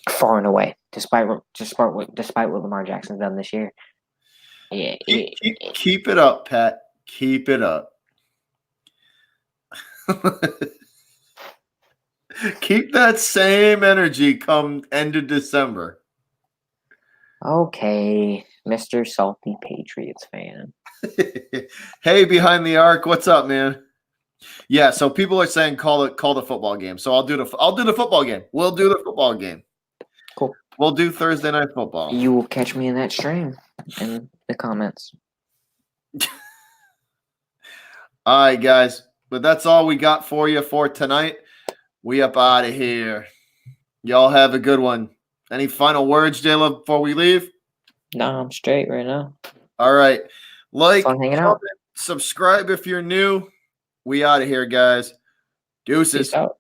Far and away, despite what Lamar Jackson's done this year. Yeah, keep it up, Pat. Keep it up. Keep that same energy come end of December. Okay, Mr. Salty Patriots fan. Hey, behind the arc, what's up, man? Yeah, so people are saying call the football game. So I'll do the football game. We'll do the football game. Cool. We'll do Thursday night football. You will catch me in that stream in the comments. All right, guys. But that's all we got for you for tonight. We up out of here. Y'all have a good one. Any final words, Jayla, before we leave? No, I'm straight right now. All right. Like, comment, subscribe if you're new. We out of here, guys. Deuces. Peace out.